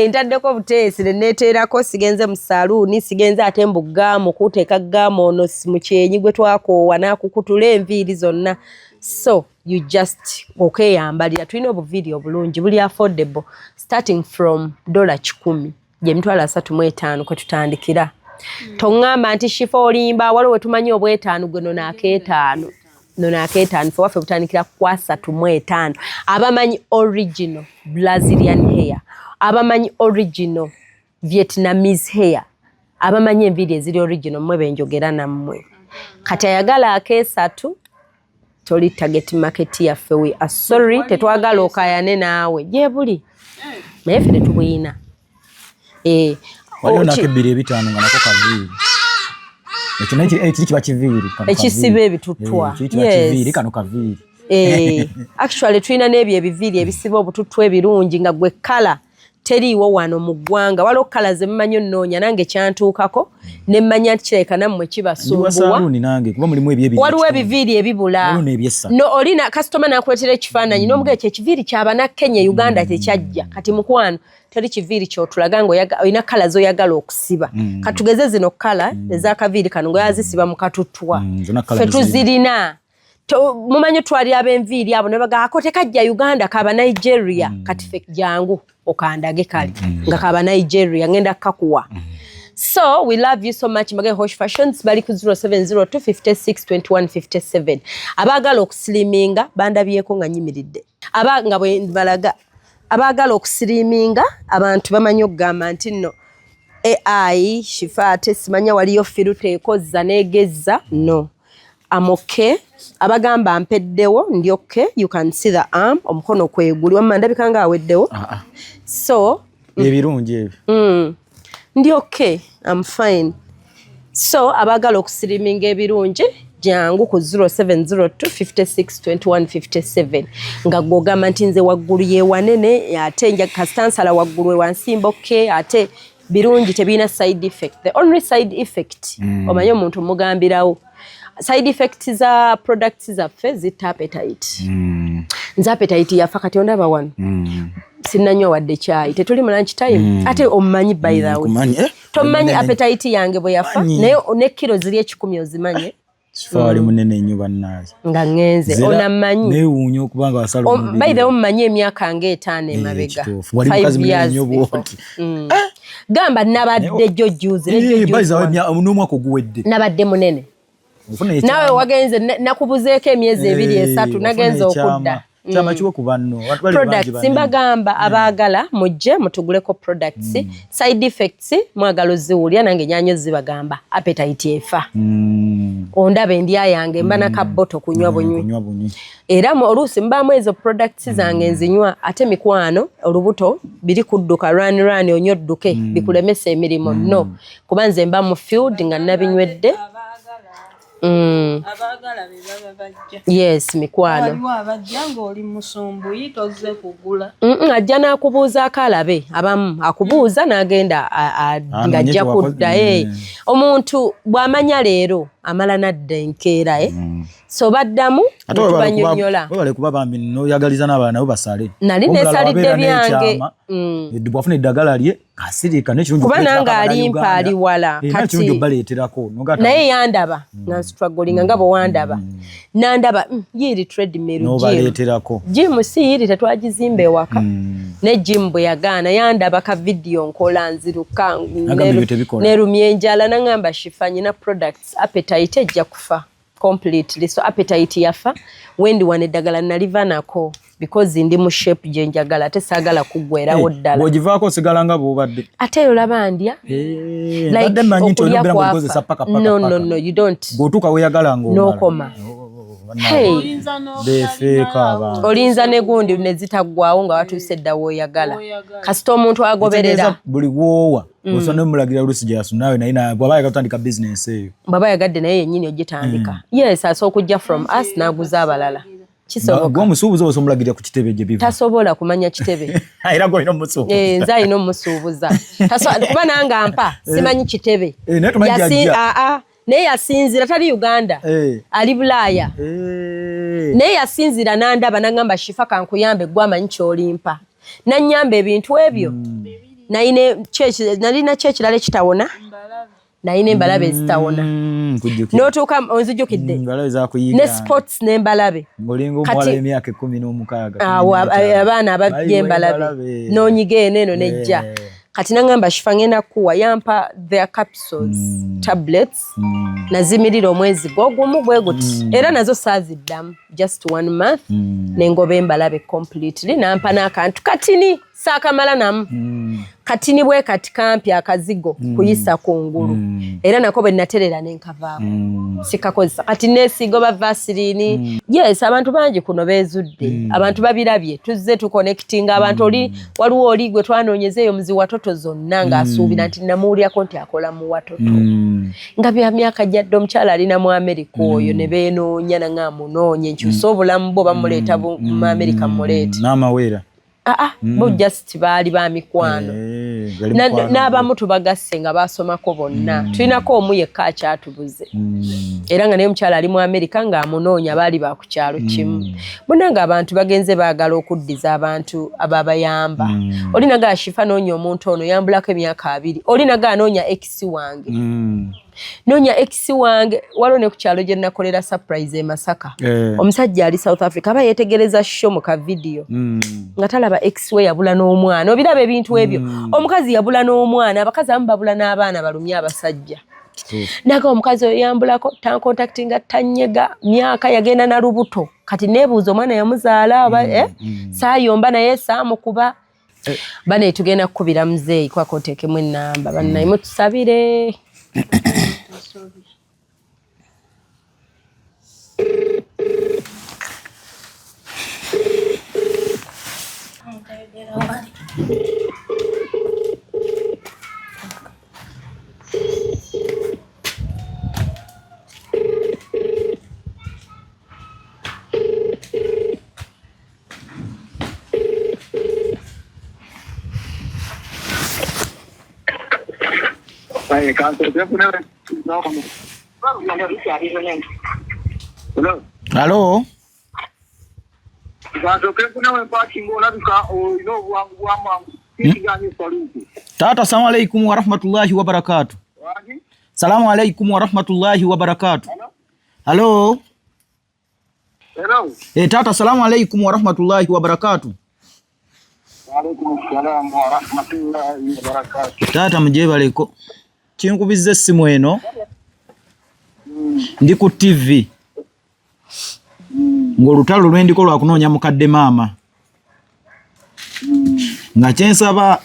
ntaddeko buteesi neneeteerako sigenze mu saluuni sigenze ate mbugaamu kuteeka gaamu ono mu kyenyi gwe twakoowa n'akukutula enviiri zonna, so you just okeyambalira. Tulina obuvidiyo obulungi buli affordable starting from $100 gye mitwalo 35 kwe tutandikira. Tongamba nti shifa olimba waliwo wetumanyi obwetaano gwe nonakeetaano fe waffe butandikira kwa 35. Abamanyi original Brazilian hair, abamanyi original Vietnamese hair, abamanyi enviiri eziri original mmwe benjogera nammwe. Kati ayagala akeesatu toli target market yaffe, we are sorry tetwagala okayane naawe gye buli naye ffe tetubuyina. Waliwo nakebiri ebitaano nga nako kaviiri. Ekyo kiba kiviiri. Ekisiba ebituttwa. Kiviiri kano kaviiri. Actually tulina n'ebyo ebiviiri ebisiba obututtu ebirungi nga gwe kala teriiwo wano mu ggwanga. Waliwo kala ze mmanyi onnoonya nange kyantuukako ne mmanya nti kirabika nammwe kibasumbuwa. Waliwo ebiviiri ebibula. No olina kasitoma n'akuleetera ekifaananyi n'omugaa ekyo ekiviiri ky'abana Kenya Uganda tekyajja. Kati mukwano teri kiviiri ky'otulaga ng'olina kala z'oyagala okusiba. Katugeze zino kala ez'akaviiri kano ng'oyazisiba mu katuttwa. Ffe tuzirina. Mumanyi twali ab'enviiri abo ne bagaa ako tekajja Uganda kaba Nigeria. Kati ffe jangu okandage kali nga kaba Nigeria ngenda kakuwa. So we love you so much. Mbage Hosh Fashions bali ku 0702 56 21 57. Abagala okusliminga bandabyeko nga nyimiridde. Nga bwe balaga abagala okusliminga abantu bamanyi okugamba nti nno AI shifaate simanya waliyo filter ekozza negezza no. I'm okay. Abagamba mpeddewo ndi okay. You can see the arm omukono kweguli wamma ndabikanga aweddewo. So ebirungi ebyo. Ndi okay. I'm fine. So abagala okusliminga ebirungi jangu ku 0702 56 21 57 nga gogamba nti nze waggulu ye wanene ate nja kastansala waggulu we wansimba okay ate birungi tebina side effect. The only side effect omanyi omuntu mugambirawo side effects za products zaffe zita appetite. Nza appetite yafa kati ondaba wano. Sinanywa wadde chai tetuli mu lunch time ate omanyi by the way tomanyi appetite yange bwe yafa naye ne kilo ziri 10 ozimanye Fali munene nnyo bannaze. Nga ngenze onamanyi. Neewuunya okubanga wasalo. By the way omanyi emyaka nga 5 emabega. Wali mukazi munene nnyo bwoti. Gamba nabadde jjojuze by the way n'omwaka oguwedde. Nabadde munene. Nawe wagenze nakubuzeeko emyezi 2-3 nagenze okudda. Chama chiwo kubanno products simbagamba abagala mujje mutuguleko products side effects mwagalo ziwulya nange nyanyo zibagamba appetite efa ondabe ndya yange mbana kaboto kunywa bunywi era oluusi mbamu ezo products zange nzinywa ate mikwano olubuto biri kudduka run onyodduke bikulemesa emirimu no kubanze mba mu field nga nabinywedde. Abagala bebaba bajja. Yes, mikwano. Waliwo abajja ng'oli musumbu yitoze kugula. Ajja n'akubuuza akalabe abamu akubuuza n'agenda ng'ajja kudda omuntu bw'amanya leero amala nadda enkeera so baddamu tubanyonnyola. Bale kuba bambi noyagaliza n'abaana nabo basale. Nali neesalidde byange. Bwafuna eddagala lye kasirika n'ekirungi kuba nange alimpa ali wala kati baleeterako naye yandaba nga struggling nga bwe wandaba nandaba yiri treadmill n'obaleeterako gym si yiri tetwagizimba ewaka ne gym bwe yagaana yandaba ka video nkola nziruka nerumya enjala nangamba shifanyi na products appetite ejja kufa completely so appetite yafa wendi wane eddagala naliva nako because ndi mu shape je njagala ate saagala kuggwerawo ddala bw'ogivaako sigala nga bw'obadde ate olaba ndya like manyi nti olubira ng'okozesa paka no you don't bw'otuuka weeyagala ng'omala n'okoma olinza ne gundi ne zitaggwawo nga watuuse edda w'oyagala kasita omuntu agoberera buli gwowa osana omulagira olusi gyasu nawe naye bw'aba yagadde kutandika bizinesi eyo bw'aba yagadde naye yennyini ogitandika yes asobola okujja from us n'aguza abalala kisoboka omusuubuzi oba omulagirira ku kitebe gye biva tasobola kumanya kitebe era gw'olina omusuubuza nze alina omusuubuza kuba nange ampa simanyi kitebe naye yasinzira tali Uganda ali Bulaaya naye yasinzira n'andaba n'agamba Shifa kankuyambe gwe amanyi ky'olimpa n'annyamba ebintu ebyo nalina ki ekirala ekitawona nalina embalabe ezitawona n'otuuka onzijjukidde ne sports n'embalabe abaana abajja embalabe n'onyiga eno nejja kati nangamba Shifa ngenda kuwa yampa their capsules tablets nazimirira omwezi gwogumu bwe guti era nazo saaziddamu just 1 month nengoba embalabe completely nampa n'akantu katini saakamala namu katini bwe kati kampi akazigo kuyisa kungulu era nako bwe naterera nenkavaako sikakozesa kati neesiga oba vaseline yes abantu bangi kuno beezudde abantu babirabye tuzze tuconnectinga abantu waliwo oli gwe twanoonyeza eyo muzi watoto zonna ng'asuubira nti namuwulyako nti akola mu watoto nga bya myaka gyadde omukyala alina mu Amerika oyo ne beenoonya nangaamunoonye nkyusa obulamu bwo bamuleeta mu Amerika muleete n'amaweera bo just baali ba mikwano n'abamu tubagasse nga basomako bonna tulinako omu yekka akyatubuze era nga naye omukyala ali mu Amerika ng'amunoonya baali ba ku kyalo kimu bonna ng'abantu bagenze baagala okuddiza abantu ababayamba olinaga Shifa noonya omuntu ono yambulako emyaka 2 olinaga anoonya ex wange noonya ex wange waliwo ne ku kyalo gye nakolera surprise e Masaka omusajja ali South Africa aba yeetegereza show mu ka video nga talaba ex we yabula n'omwana obiraba ebintu ebyo omukazi yabula n'omwana abakazi abamu babula n'abaana balumya abasajja naga omukazi oyo yambulako tancontactinga tanyega myaka yagenda na lubuto kati neebuuza omwana yamuzaala oba saayomba naye saamukuba bane tugenda kukubira muzeeyi kwako oteekemu ennamba bannaye mutusabire Hello. Tata, salamu alaikum wa rahmatullahi wa barakatuh. Salamu alaikum wa rahmatullahi wa barakatuh. Hello. Hello. Tata, salamu alaikum wa rahmatullahi wa barakatuh. Wa alaikum assalam wa rahmatullahi wa barakatuh. Tata mujebaleko. Kinkubizza essimu eno. Ndi ku TV. Ng'olutalo lwendiko lwa kunoonya mukadde maama. Nga kyensaba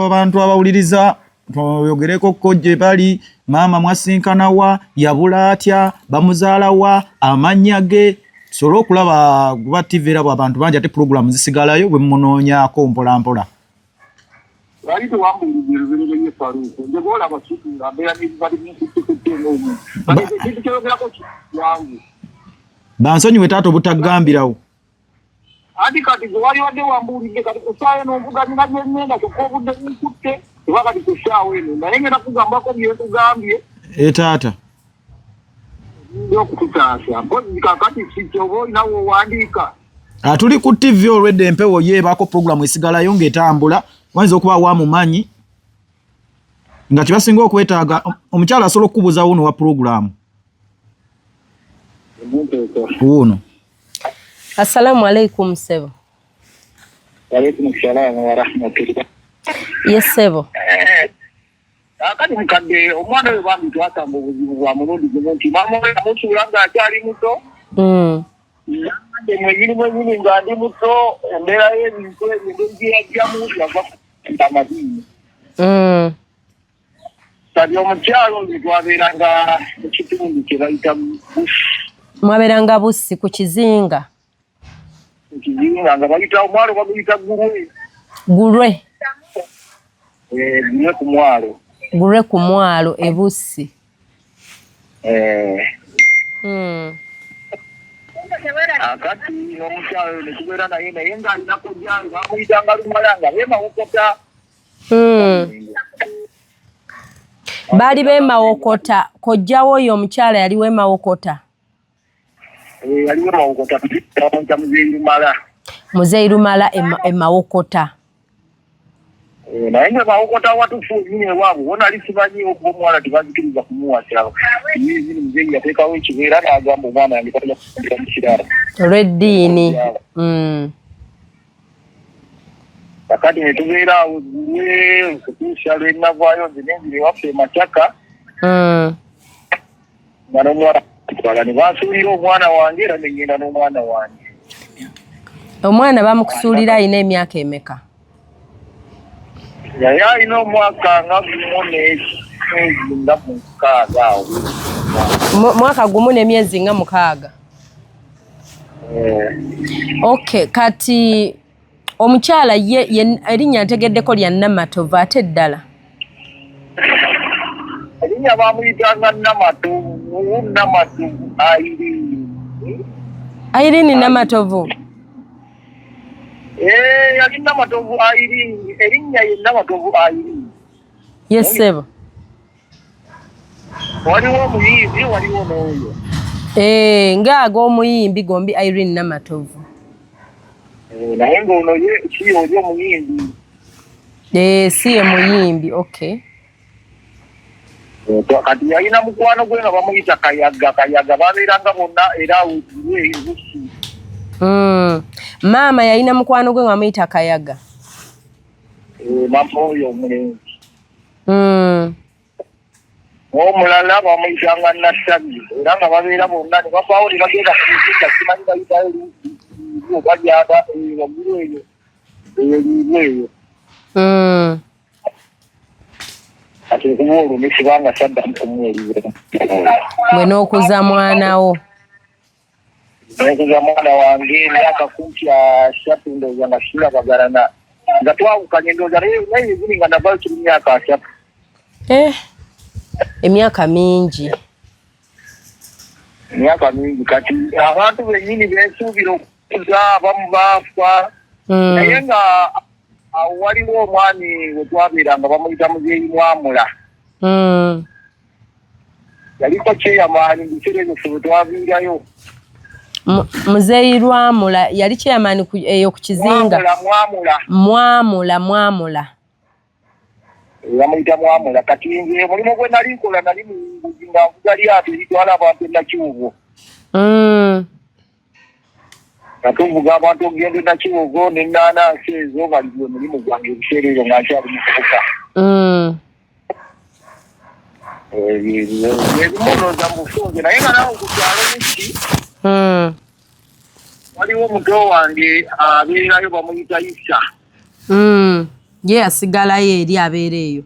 abantu abawuliriza twoyogereko ko gye bali maama mwasinkana wa yabula atya bamuzaala wa amannya ge tusobole okulaba kuba TV era abantu bangi ate pulogulaamu zisigalayo bwe munoonyaako mpola mpola. Wali tuwambulira ebintu by'efaluuko nje bwola abasuku abeera n'ebibali by'enkutukuten'omu kintu kyogerako wangu bansonyiwe taata obutaggambirawo ati kati gwe wali wadde wambuulidde kati kusaayo n'ovuganira by'ennenda kyokka obudde bunkutte oba kati kusaawo eno naye ngenda kugambako byetugambye taata okututaasa mpozi kakati sikyoba olinawo owandiika tuli ku TV olwedde empewo yeebaako pulogulaamu esigalayo ng'etambula wayinza okuba wamumanyi nga kibasinga okwetaaga omukyala asobola okukubuuza wuno wa pulogulaamu wuno. Assalamu alaikum sebo. Alaikum assalam wa rahmatullah. Yes sebo. Akati mukadde omwana we bambi twasamba obuzibu bwa mulundi gumu nti maama we yamusuula ng'akyali muto mwenyini nga ndi muto embeera y'ebintu ebintu byeyajjamu yava amadiini kati omukyalo nze twabeeranga ekitundu kye bayita bush Mwaberanga Bussi ku Kizinga. Kizinga nga bayita omwalo baguyita Gulwe. Gulwe. Gulwe ku mwalo. Gulwe ku mwalo e Bussi. Akati n'omukyalo ne tubeera naye ng'alina kojja bamuyitanga Lumalanga Beemawokota. Baali Beemawokota. Kojjawo oyo omukyala yali Weemawokota. Yali Weemawokota tuyita Muzeeyi Lumala. Muzeeyi Lumala e Mawokota. Naye nga Mawokota watufu nyine ewaabwe wona ali simanyi okuba omwana tebazikiriza kumuwasa. Nyini Muzeeyi yateekawo ekibeera n'agamba omwana yange tajja kufumbira mu kirala. Olw'eddiini. Kakati ne tubeera awo Gulwe okutuusa lwe navaayo nze nenzira ewaffe e Masaka. Nga n'omwana atwala ne bansuulira omwana wange era ne ngenda n'omwana wange. Omwana bamukusuulira alina emyaka emeka? Yali alina omwaka nga gumu n'emyezi nga 6 awo. Mwaka gumu n'emyezi nga 6. Okay, kati omukyala ye erinnya ntegeddeko lya Namatovu ate ddala? Erinnya baamuyitanga Namatovu Irene. Irene Namatovu? Yali Namatovu Irene. Erinnya ye Namatovu Irene. Yes, ssebo. Waliwo omuyimbi waliwo n'oyo. Ng'ag'omuyimbi gombi Irene Namatovu. Naye ng'ono ye si oli omuyimbi. Si ye muyimbi, okay. Kati yalina mukwano gwe nga bamuyita Kayaga. Kayaga babeeranga bonna era awuddire e Bussi. Maama yalina mukwano gwe nga bamuyita Kayaga. Maama oyo omulenzi. Omulala bamuyitanga Nattabi era nga babeera bonna ne bavaawo ne bagenda ku bizinga kimanyi bayitayo balyaba waggulu eyo liibwe eyo. Kati okuba olwo ne kibanga saddamu kumweriwe. Gwe n'okuza mwanawo? N'okuza mwana wange emyaka 3 ndowooza nga sirabagalana nga twawukanye ndowooza naye ziri nga navaayo kiri myaka 3. Emyaka mingi. Emyaka mingi kati abantu bennyini beesuubira okuza abamu baafa. Naye nga awo waliwo omwami we twabeeranga bamuyita Muzeeyi Mwamula. Yaliko kyeyamaani mu biseera ebyo bwe twaviirayo. Muzeeyi Lwamula yali kyeyamaani eyo ku Kizinga? Mwamula. Bamuyita Mwamula. Kati nze omulimu gwe nali nkola nali mu Buzinga nvuga lyato eritwala abantu e Nakiwogo. Nga tuvuga abantu okugenda e Nakiwogo n'ennaanansi ezo nga gwe mulimu gwange ebiseera ebyo nga nkyali muvubuka. Ebimu ndowooza mu bufunze naye nga nawe ku kyalo Bussi waliwo muto wange abeerayo bamuyita Isa. Ye asigalayo eri abeera eyo?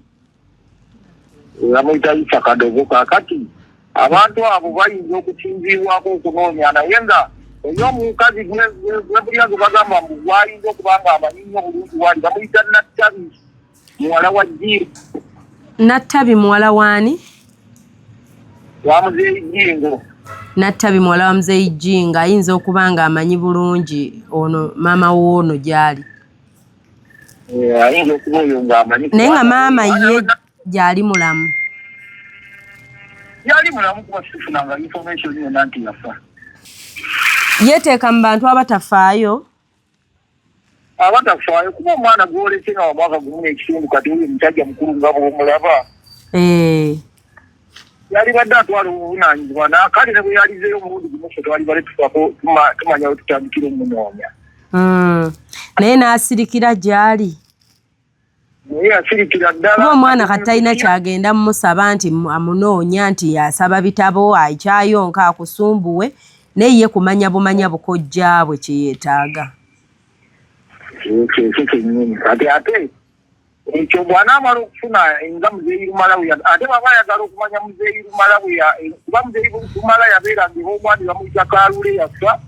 Bamuyita Isa Kadogo. Kaakati abantu abo bayinza okusinziirwako okunoonya naye nga oyo omukazi gwebulya gwe bagamba mbu gwayinza okuba nga amanyi nnyo bulungi waali bamuyita Nattabi muwala wa Jjingo. Nattabi muwala waani? Wa Muzeeyi Jjingo. Nattabi muwala wa Muzeeyi Jjingo ayinza okuba nga amanyi bulungi ono maama w'ono gy'ali. Ayinza okuba oyo ng'amanyi. Naye nga maama ye gy'ali mulamu? Yali mulamu kuba sifunanga information yonna nti yafa. Yeteeka mu bantu abatafaayo? Abatafaayo kuba omwana gw'olese nga wa mwaka gumu n'ekitundu kati oyo musajja mukulu nga bw'omulaba. Yali badde atwala obuvunaanyizibwa kale ne bwe yalizeeyo omulundi gumu ffe twali bale tumanya we tutandikira omunoonya. Naye n'asirikira gy'ali? Naye asirikira ddala. Kuba omwana kati talina kyagenda mumusaba nti amunoonya nti yasaba bitabo akyayonka akusumbuwe naye ye kumanya bumanya bukojja bwe kye yeetaaga. Ekyo kyennyini kati ate ekyo bwana amala okufuna nga muzeeyi Malawi ate baba ayagala okumanya muzeeyi Malawi kuba muzeeyi Malawi yabeeranga omwami bamuyita Kalule yafa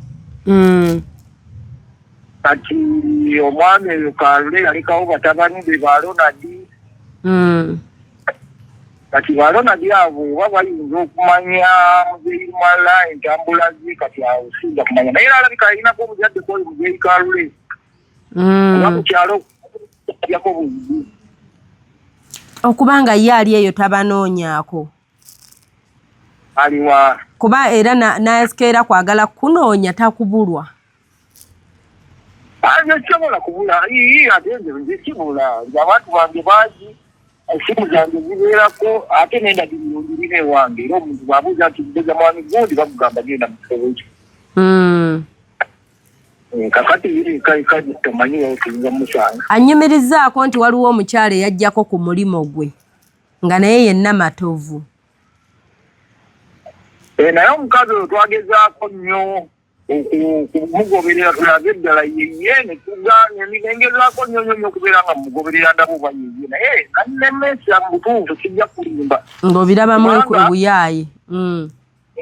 kati omwami oyo Kalule yalekawo batabani be Balonadi kati Balonadi abo oba bayinza okumanya muzeeyi Malawi entambula ze kati awo sinza kumanya naye alabika alinako omuzadde koli muzeeyi Kalule oba ku kyalo yako buzibu okubanga ye ali eyo tabanoonyaako aliwa kuba era nakeera kwagala kunoonya takubulwa kyobola kubula ate nze kibula nze abantu bange bangi esimu zange zibeerako ate nenda dirina ewange era omuntu bwabuuza nti mbeza mwami gundi bakugamba genda mukisobo ekyo kakati tomanyiwo tuyinza musanga anyumirizaako nti waliwo omukyala eyajjako ku mulimo gwe nga naye yenna matovu naye omukazi oyo twagezaako nnyo okumugoberera tulage eddala yeye nengezaako nnyo okubeera nga mugoberera ndabo ba yeye naye nannemesa mu butuufu kijja kulimba ng'obirabamu obuyaaye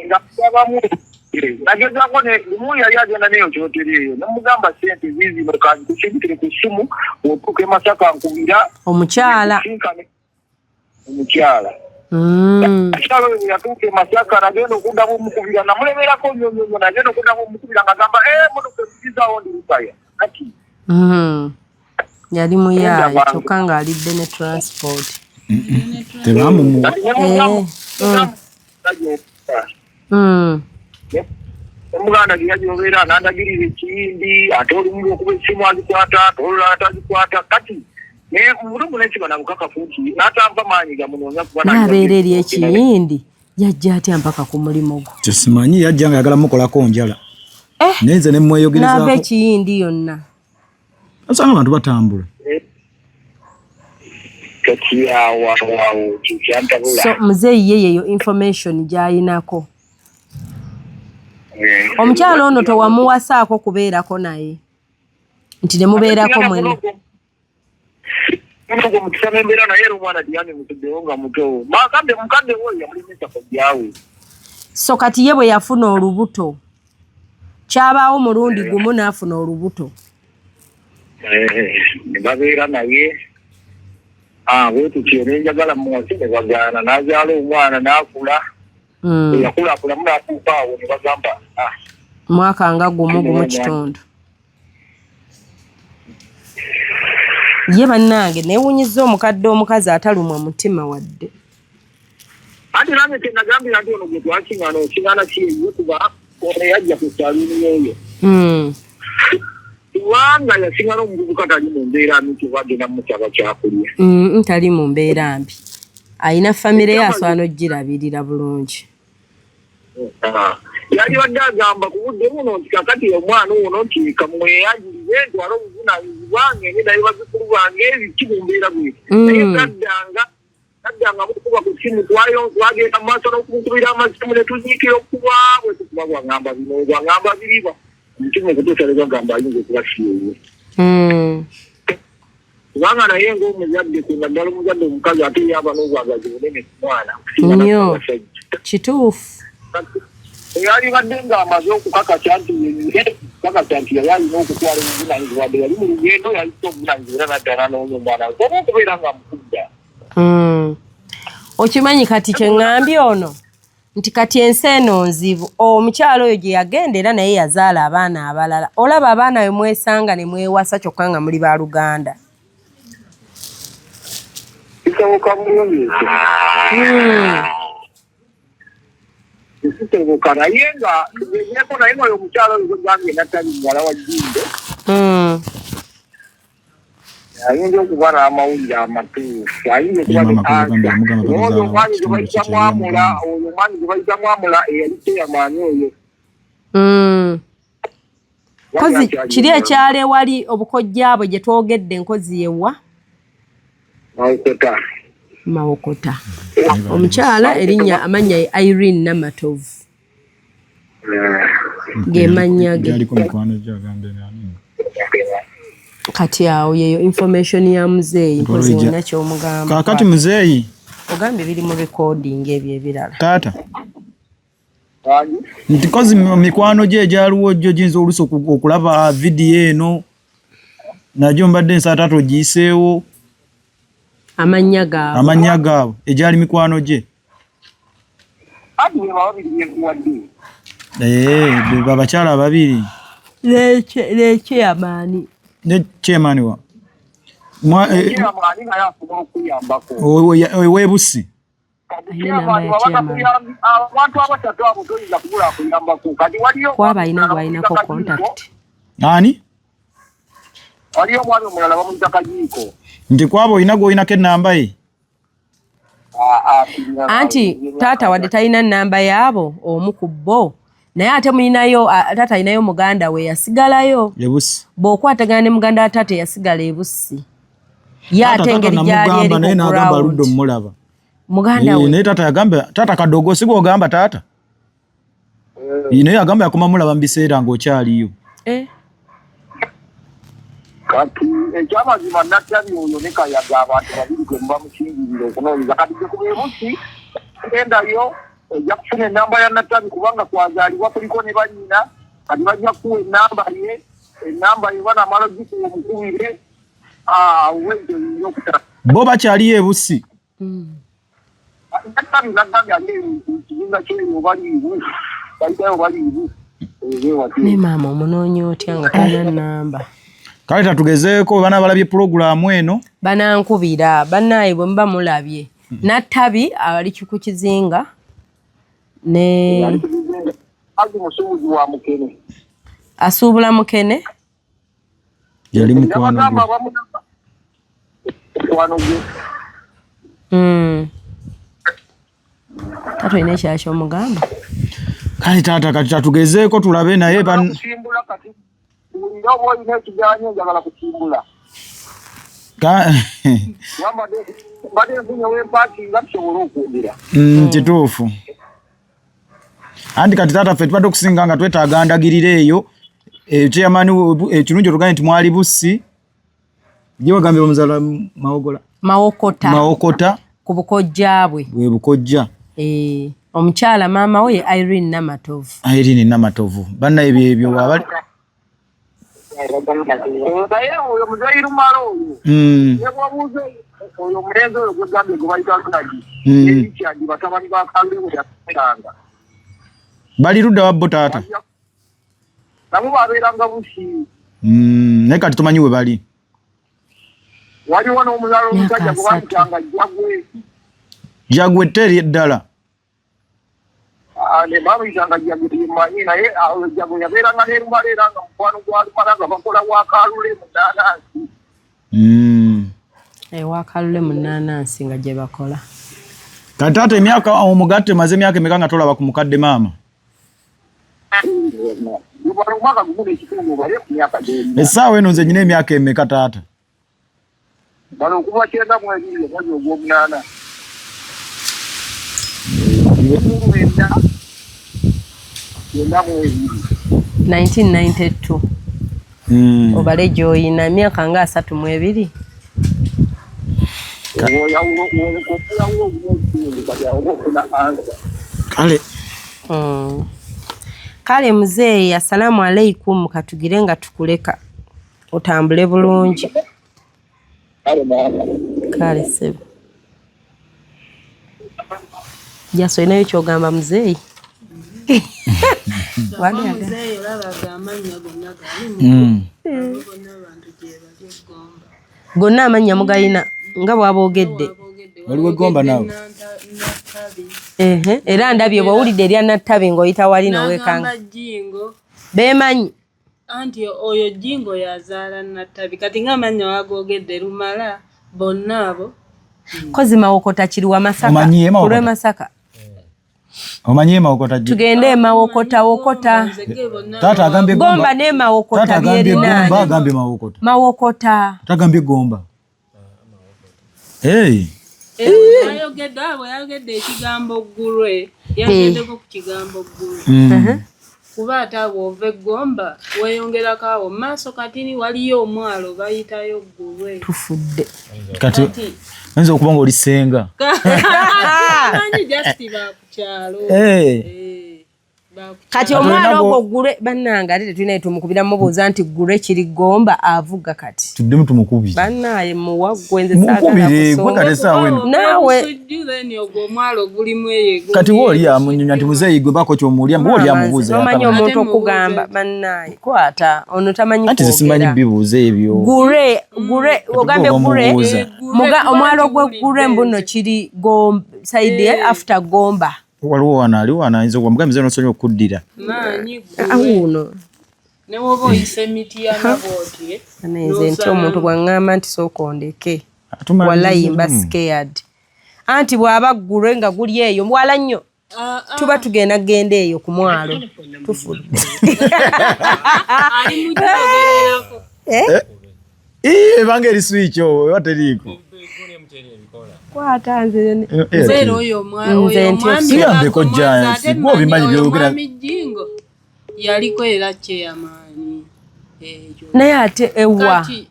nga birabamu nagezaako limu yali agenda neyo kyoteri eyo nemugamba sente zizino kanzi kusindikire ku ssimu otuuka e Masaka nkubira omukyala akyalo oyo yatuuka e Masaka nagenda okuddamu omukubira namulemerako nnyo nagenda okuddamu omukubira ngagamba motoka ezizawo ndi Lukaya kati yali muyaaye kyokka ng'alidde ne transport omuganda gyeyajobeera nandagirira ekiyindi ate olumu okuba essimu azikwata ate olulala atazikwata kati naye mulumu nekiba nabukakafu nti n'atanva maanyi gamunoonya kuba nabeera eri ekiyindi yajja atya mpaka ku mulimu gwo kyesimanyi yajja nga yagala mukolako njala naye nze nemweyogerezaako naaba ekiyindi yonna osanga abantu batambula so muzeeyi ye yeyo information gy'ayinako omukyala ono tewamuwasaako kubeerako naye nti nemubeerako mwena mukisana embeera naye era omwana Diane mutuddewo nga muto mukadde woyo yamulimisa kojjaawe so kati ye bwe yafuna olubuto kyabaawo mulundi gumu n'afuna olubuto ne babeera naye bwetutyo nenjagala muwasi ne bagaana n'azaala omwana n'akula yakulakulamu n'akuuka awo ne bagamba mwaka nga gumu kitundu ye bannange neewunyiza omukadde omukazi atalumwa mutima wadde anti nange kyenagambira nti ono gwe twakiŋŋana okiŋŋana kiye kuba ono yajja ku saluuni yoyo kubanga yasiŋŋana omuvubuka tali mu mbeera mbi nti bagenda mumusaba kyakulya tali mu mbeera mbi ayina famire ye asobola n'ogirabirira bulungi yali badde agamba ku budde buno nti kakati omwana ono nti kamweyagirize ntwala obuvunaanyizibwa ngende naye bazukulu bange ebiki mu mbeera bweti naye gaddanga mukuba ku simu twagenda mu maaso n'okumukubira amasimu ne tuziikira okubwabwe tukuba bwagamba bino bwagamba biriba omutima okutuusa ne bagamba ayinza okuba siyeyo kubanga naye ng'omuzadde naddala omuzadde omukazi ate yaba n'obwagazi bunene ku mwana nnyo kituufu yali badde ng'amaze okukakasa nti yali alina okutwala obuvunaanyizibwa dde yali mu lugendo yalina obuvunaanyizibwa era naddala n'onya omwana oba okubeera nga mukudda okimanyi kati kye ŋŋambye ono nti kati ensi eno nzibu omukyalo oyo gye yagenda era naye yazaala abaana abalala olaba abaana bwe mwesanga ne mwewasa kyokka nga muli ba Luganda kisoboka bulungi kitebuka naye nga tugezeeko naye nga oyo omukyalo oyo gambye natali muwala wa Jjinde ayinza okuba n'amawulire amatuufu ayinza okuba oyo omwami gwe bayita Mwamula eyali kyeyamaanyi oyo kozi kiri ekyalo ewali obukojjaabwe gye twogedde nkozi yewa Mawokota omukyala erinnya amannya ye Irene Namatovu gemanya ge kati awo yeyo information ya muzeeyi mpozi wonna ky'omugamba. Kaakati muzeeyi ogambye biri mu recording ebyo ebirala. Taata nti kozi mikwano gye egyaliwo gyo giyinza oluusi okulaba vidiyo eno nagyo mbadde ensaa taata ogiyiseewo amannya gaabwe egyali mikwano gye. Abakyala ababiri ne chairman wa Webusi kwaba ayina gwayinako contact. Ani? Waliyo omwami omulala bamuyita Kajiiko. Nti kwaba oyinako ennamba ye? Anti taata wadde talina nnamba yaabo omu ku bo naye ate muyinayo taata ayinayo muganda we yasigalayo Ebusi. Bw'okwatagana ne muganda wa taata yasigala Ebusi. Ye ate engeri gyali eri naye n'agamba ludde omulaba. Muganda we naye taata yagamba taata kadogo si gw'ogamba taata. Naye yagamba yakoma mulaba mu biseera ng'okyaliyo. Kati ekyamazima Nattali oyo ne Kayaga abantu babiri gwe muba mukingiriro okunoonyeza kati gye ku Bebusi endayo ojja kufuna ennamba ya Nattali kubanga kwazaalibwa kuliko ne bannyina kati bajja kuwa ennamba ye banamala ogikuwa omukubire wekyo yinza okutala. Bo bakyaliyo Ebusi. Nattali naggambye ali ekibiina kyeyo baliibu bayitayo baliibu. ne maama omunoonya otya nga talina nnamba. Kale tatugezeeko bana balabye pulogulaamu eno. Banankubira bannaaye bwe muba mulabye. Nattabi ali ku kizinga ne musuubuzi wa Mukene. Asuubula Mukene. Yali mukwano gwe. Taata olina ekyala ky'omugamba? Kale taata kati tatugezeeko tulabe naye kusimbula kati buli oba olina ekijanyo njagala kusimbula. Mbadde nfunye w'empaakinga tusobole okwogera. Kituufu. Anti kati taata ffe tubadde okusinga nga twetaaga ndagirira eyo chairman ekirungi otugambye nti mwali Bussi gye wagambye omuzaala Mawokota ku bukojja bwe. Bwe bukojja. Omukyala maama we ye Irene Namatovu. Banna ebyo wabali. Naye oyo Muzairu Mala oyo. Yegwabuuze oyo omulenzi oyo gwegambye gwe bayita Lunagi. Ekyaji batabani ba Kalungu yakuberanga. Bali ludda wa bo taata? Nabo babeeranga Bussi. Naye kati tumanyi we bali. Waliwo n'omuzaala omusajja gwe bayitanga Jagwe teri eddala. Ne bamuyitanga Jagwe temanyi naye Jagwe yabeeranga ne Lumala era nga mukwano gwa Lumala nga bakola wa Kalule mu Nnaanansi. Wa Kalule mu Nnaanansi nga gye bakola. Kati taata emyaka omugatte maze emyaka emeka nga tolaba ku mukadde maama? Essaawa eno nze nyina emyaka emeka taata? Bano okuva 9 mwezi ogw'omunaana. 1992. Obale gy'oyina emyaka nga 32. Kale. Kale muzeeyi assalamu alaikum katugire nga tukuleka otambule bulungi. Kale sebo. Jaso inayo kyogamba muzeeyi. Wali muzeeyi labaga amanya gonna gali. Gonna amanya mugayina nga bw'aboogedde. Waliwo gomba nawe. Era ndabye bw'owulidde erya Nattabi ng'oyita wali n'owekanga. Beemanyi. Anti oyo Jingo yazaala Nattabi kati ng'amanya wagoogedde Lumala bonna abo. Kozi Mawokota kiri Masaka. Omanyi Kulwe Masaka. Omanyi Mawokota ji. Tugende Mawokota. Taata agambye gomba. Gomba ne Mawokota byerina. Gomba agambye Mawokota. Mawokota. Tagambye gomba. Ayogedde ekigambo ggulwe. Yageddeko ku kigambo ggulwe. kuba atawo ove gomba weyongera kawo maso katini waliyo omwalo bayitayo Gulwe tufudde kati nzo okubanga oli senga ani just bakukyalo kati omwalo ogwo Gulwe bannanga ate tulina tumukubira mubuuza nti Gulwe kiri gomba avuga kati tuddemu tumukubi bannaye muwaggwe nze mukubire gwe kati saawe nawe sujjuleni ogwo omwalo gulimu eyego kati wooli amunyonya nti muzeeyi gwe bako ky'omuulya mbu wooli amubuuza omanyi omuntu okugamba bannaye kwata ono tamanyi anti simanyi bibuuza ebyo Gulwe ogambye Gulwe omwalo gwe Gulwe mbuno kiri saidi after gomba waliwo wana ayinza okuba mugambe nosonyiwa okuddira manyi awuno ne woba oyise emiti y'amabooti nze nti omuntu bw'aŋŋamba nti sookondeke walayimba scared anti bw'aba Gulwe nga guli eyo mwala nnyo tuba tugenda kugenda eyo ku mwalo tufudde ali mujogererako ebanga eri switch oba teriiko kwata nze zero oyo tuyambeko Giants gwe obimanyi byogera mijingo yaliko era kyeyamaanyi ekyo naye ate ewa kati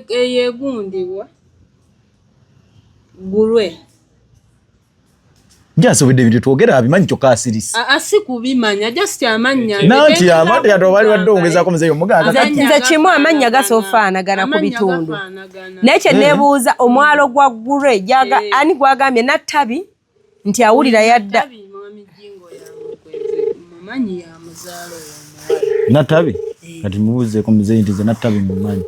eyegundibwa Gulwe gyasobedde ebintu twogera abimanyi kyokka asirisa asi kubimanya just amanya nanti amate atobali wadde ongezako muzeeyo muganda nze kimu amanya gasoofaanagana ku bitundu naye kye neebuuza omwalo gwa Gulwe ani gwagambye Nattabi nti awulira yadda Nattabi kati mubuuzeeko muzeeyi nti ze Nattabi mumanyi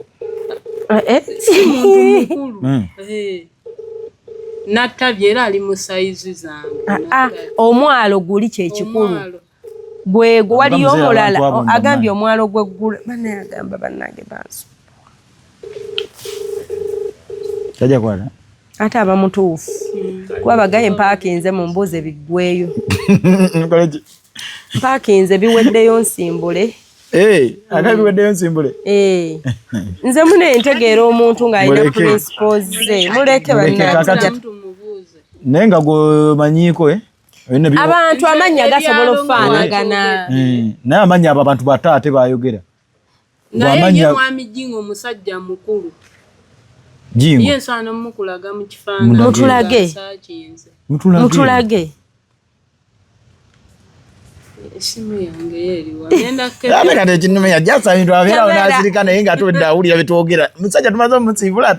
Nattabi era ali mu sayizi zange omwalo guli kyekikulu gwegwo waliyo omulala agambye omwalo gwe Gulwe banaye agamba bannange banso tajja kwala ate aba mutuufu kuba bagaye mpaakinze mu mbuzi biggweyo mpaakinze biweddeyo nsimbule akabiweddeyo nsimbule nze mune ntegeera omuntu ng'alina principles ze muleke bannange naye nga gwemanyiiko abantu amanya gasobola okufaanagana naye amanya abo abantu bataate bayogera naye ye mwami Jingo omusajja mukulu Jingo ye nsaana mukulaga mu kifaananyi mutulage esimu yange yeriwa nenda keke ate kati ekinumenya jasa bintu abeerawo n'asirika naye nga tuwedde awulira byetwogera musajja tumaze omusiibula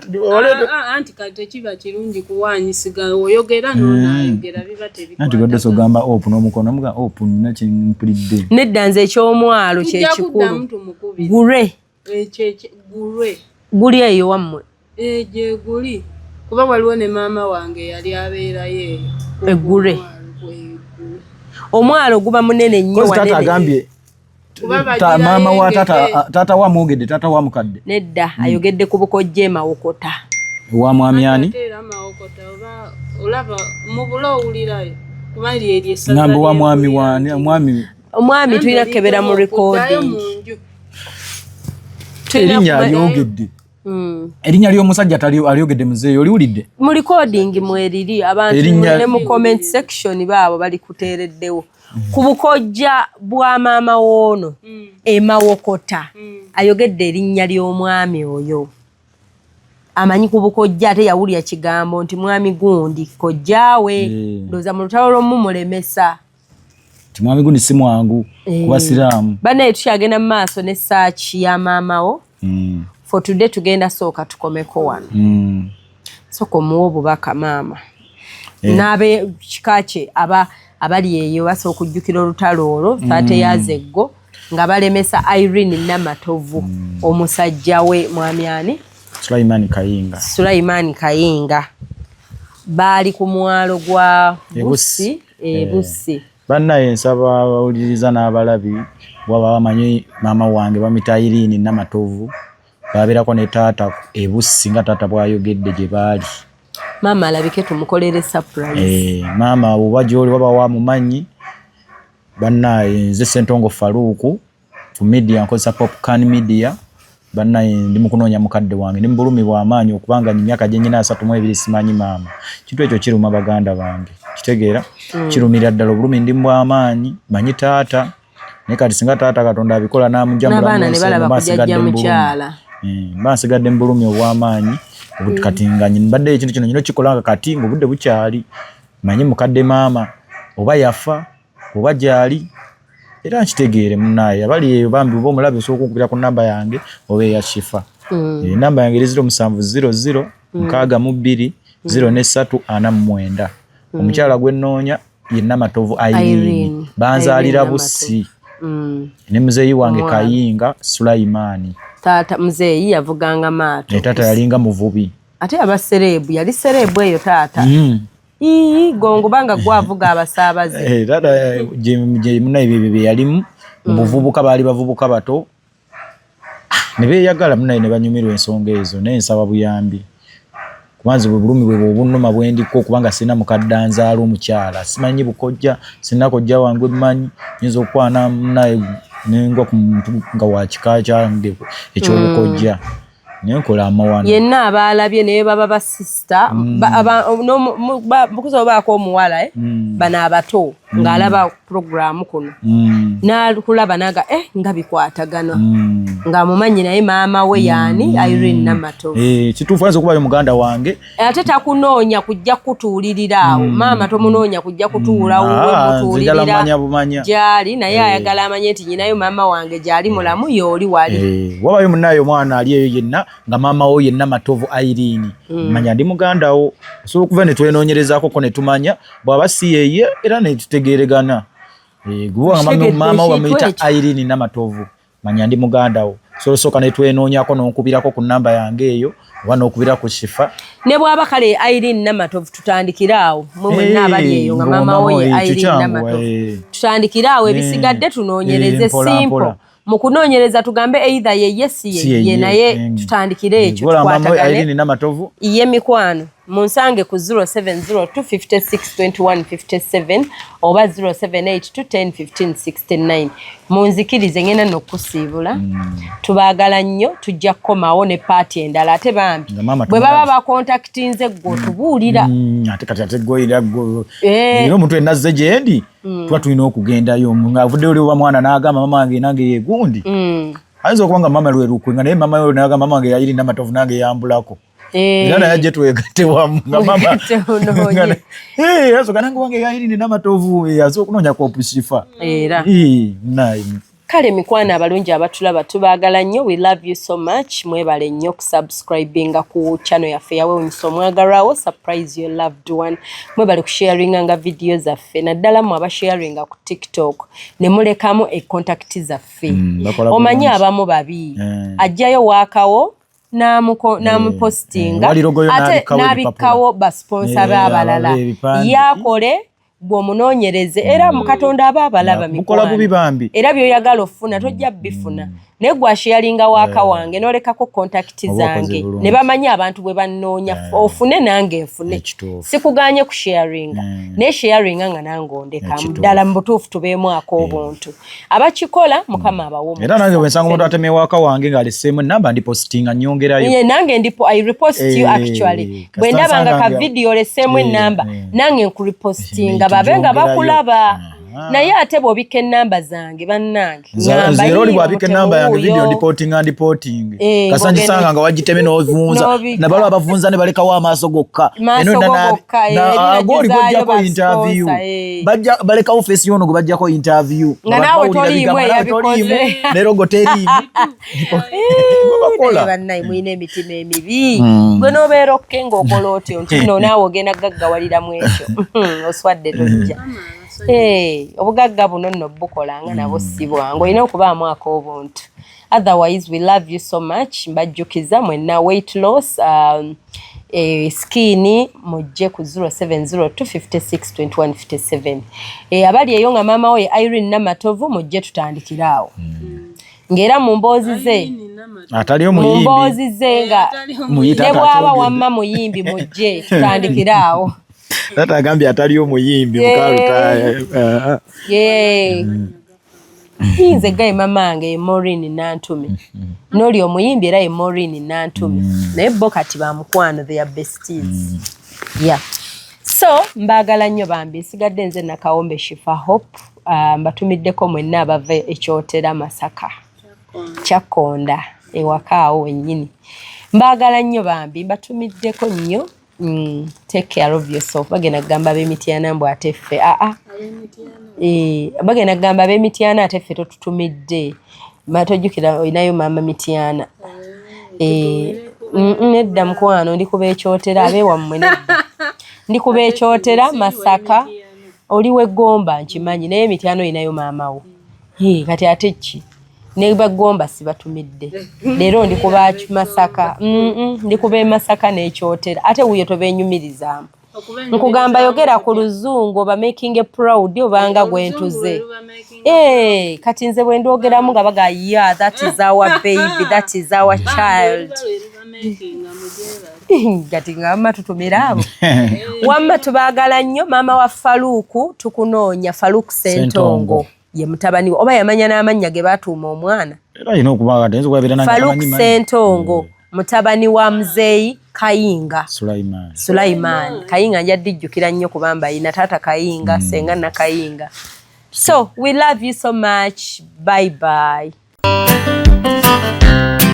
anti kati kiba kirungi kuwaanyisiga oyogera n'onaayogera biba tebikwa anti godde sogamba opu n'omukono muga opu nakimpulidde nedda nze ekyomwalo kyekikulu Gulwe guli eyo wammwe gye guli kuba waliwo ne maama wange yali abeerayo eyo Gulwe omwalo guba munene nnyo tata agambye maama wa tata wa mwogedde tata wa mukadde nedda ayogedde ku bukojja emawokota wa mwami ani olaba mu bulo owulirayo kuba ngamba wa mwami wani omwami tulina kebera mu recording erinnya alyogedde erinnya ly'omusajja alyogedde muzeeyo oliwulidde mu recording mweriri abantu ne mu comment section baabo bali kuteereddewo ku bukojja bwa maama woono emawokota ayogedde erinnya ly'omwami oyo amanyi ku bukojja ate yawulira kigambo nti mwami gundi kojjaawe ndowooza mu lutalo lw'omumulemesa ti mwami gundi si mwangu ku basiraamu bannaye tukyagenda mu maaso ne saaki ya maamawo for today tugenda sooka tukomeko wano sooka omuwa obubaka maama n'abe kika kye abali eyo basobola okujjukira olutalo olwo taate yazeggo nga balemesa Irene Namatovu omusajja we mwami ani Sulaiman Kayinga baali ku mwalo gwa Bussi Bussi bannaye nsaba abawuliriza n'abalabi bwaba bamanyi maama wange bamita Irene Namatovu babeerako ne taata Bussi nga taata bwayogedde gye baali maama alabike tumukolere surprise maama oba gy'oli waba wamumanyi bannaye nze Ssentongo Faruku ku media nkozesa Popcorn Media bannaye ndi mu kunoonya mukadde wange ndi mu bulumi bw'amaanyi okubanga emyaka gye nnyina 32 simanyi maama kintu ekyo kiruma baganda bange kitegeera kirumira ddala obulumi ndi mu bw'amaanyi manyi taata ne kati singa taata Katonda abikola namujja mulamu n'abaana ne balaba kujajja mukyala basigadde mu bulumi obw'amaanyi kati nga mbadde ekintu kino nyino kikolanga kati ng'obudde bukyali manyi mukadde maama oba yafa oba gyali era nkitegeere munnaye abali eyo bambi oba omulabe osooka okukubira ku namba yange oba eya Shifa namba yange eri 0700 62 04349 omukyala gwe nnoonya yenna Matovu Irene banzaalira Bussi ne muzeeyi wange Kayinga Sulaimaani taata muzeeyi yavuganga maato taata yalinga muvubi ate abasereebu yali sereebu eyo taata gongo banga gwavuga abasaabaze taata gye munaye bye yalimu mubuvubuka baali bavubuka bato ne beeyagala munaye ne banyumirwa ensonga ezo naye nsaba buyambi kubanza bulumi bwe obunnuma bwendiko kubanga sina mukadde anzaala omukyala simanyi bukojja sina kojja wange mmanyi nyinza okwana munaye nengwa ku muntu nga wa kika kyange ekyobukojja nenkola amawano yenna abaalabye naye baba ba sister bukuza obaako omuwala bano abato ng'alaba programu kuno n'akulaba naga nga bikwatagana ng'amumanyi naye maama we yaani Irene Namatovu kituufu ayinza okubayo muganda wange ate takunoonya kujja kutuulirira awo maama tomunoonya kujja kutuulawo mutuulirira gyali naye ayagala amanye nti nyinayo maama wange gyali mulamu yooli wali wabayo munnayo omwana ali eyo yenna nga maama wo yenna Matovu Irene manya ndi muganda wo osobola okuva ne twenoonyerezaako ne tumanya bw'aba si yeye era ne tutegeeregana maama wo bamuyita Irene Namatovu manya ndi muganda wo sooka ne twenoonyako n'okubirako ku namba yange eyo oba n'okubira ku Shifa ne bw'aba kale Irene Namatovu tutandikira awo mwe mwenna abali eyo nga maama wo ye Irene Namatovu tutandikira awo ebisigadde tunoonyereze simple mu kunoonyereza tugambe either ye ye naye tutandikire ekyo tukwatagane ye mikwano munsange ku 0702562157 oba 0782101569 munzikirize ngenda n'okusiibula tubaagala nnyo tujja kukomawo ne paati endala ate bambi bwe baba bakontakitinze gwe tubuulira ate kati ate gwoyira era omuntu enazze gye ndi tuba tulina okugendayo ng'avuddeyo oli oba mwana n'agamba mama wange nange yegundi ayinza okuba nga mama lwe lukwe nga naye mama yo n'agamba mama wange Irene Namatovu nange yambulako era naye ajje twegatte wamu nga mama asoka nange wange Irene Namatovu asobola okunoonya kopu Shifa era naye kale mikwano abalungi abatulaba tubaagala nnyo we love you so much mwebale nnyo kusubscribinga ku channel yaffe yawewunyisa omwagalwawo surprise your loved one mwebale kusharinga nga video zaffe naddala mu abasharinga ku TikTok ne mulekamu contact zaffe omanyi abamu babi ajjayo waakawo namupostinga ate n'abikkawo basponsa b'abalala yakole bw'omunoonyereze era mu Katonda aba abalaba mikwano era by'oyagala ofuna tojja bifuna naye gwasharinga waaka wange n'olekako kontakiti zange ne bamanyi abantu bwe bannoonya ofune nange nfune sikuganye ku sharinga naye sharinga nga nange ondeka ddala mu butuufu tubeemu ak'obuntu abakikola mukama abawo era nange bwe nsanga omuntu atemye waaka wange ng'aleseemu ennamba ndipositinga nnyongerayo nange I repost you actually bwe ndabanga ka video oleseemu ennamba nange nkuripostinga babe nga bakulaba naye ate bw'obika ennamba zange bannange zero oli bw'abika ennamba yange video ndipoting kasanjisanga nga wagiteme n'ovunza nabalo abavunza ne balekawo amaaso gokka agoli gwojjako interview balekawo face yono gwe bajjako interview nga naawe toliimu eyabikoze nerogo teriimu bannaye mwina emitima emibi gwe n'obeera okke ng'okola otyo nti no naawe ogenda gaggawaliramu ekyo oswadde tojja obugagga buno nno bukolanga nabo si bwangu olina okubaamu ak'obuntu otherwise we love you so much mbajjukiza mwenna weight loss skin mujje ku 0702562157 abali eyo nga maama we Irene Namatovu mujje tutandikiraawo ng'era mu mboozi ze ataliyo mu mboozi ze nga ne bw'aba wamma muyimbi mujje tutandikiraawo Tata agambye ataliyo omuyimbi mukalutaya. Nze gaye mamange Maureen Nantume. Noli omuyimbi era Maureen Nantume. Naye bo kati ba mukwano they are besties. Yeah. So mbagala nnyo bambi sigadde nze na Kawombe Shifa Hope mbatumiddeko mwenna abava ekyotera Masaka Kyakonda ewaka awo wennyini. Mbaagala nnyo bambi, mbatumiddeko nnyo. Take care of yourself. Bagenda kugamba ab'Emityana mbu ate ffe bagenda kugamba ab'Emityana ate ffe totutumidde. Matojjukira olinayo maama Mityana. Nedda mukwano ndi kuba ekyotera abeewammwe nedda. Ndi kuba ekyotera Masaka oli w'eggomba nkimanyi naye Mityana olinayo maama wo. Kati ate ki? Ne bagomba sibatumidde. Leero ndi kuba Masaka. Ndi kuba Masaka n'ekyotera. Ate wuyo tobenyumirizaamu. Nkugamba yogera ku luzungu oba making it proud obanga gwentuze. Kati nze bwe ndogeramu nga baga yeah, that is our baby, that is our child. Kati ngamba tutumira abo. Wamma tubaagala nnyo maama wa Faluku tukunoonya Faluku Sentongo. Ye mutabani oba yamanya n'amannya ge batuuma omwana. Era ino okubaga tenzo kwabira nanyi Faluku Sentongo mutabani wa Mzeyi Kayinga Sulaiman. Kayinga njadijjukira nnyo kubamba ina taata Kayinga senga na Kayinga. So we love you so much. Bye bye.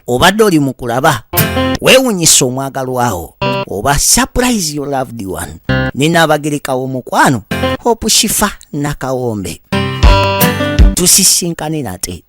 Obadde oli mu kulaba weewunyisa omwagalwawo oba surprise your loved one. Nina Abagereka w'omukwano Hope Shifa Nakawombe. Tusisinkane nate.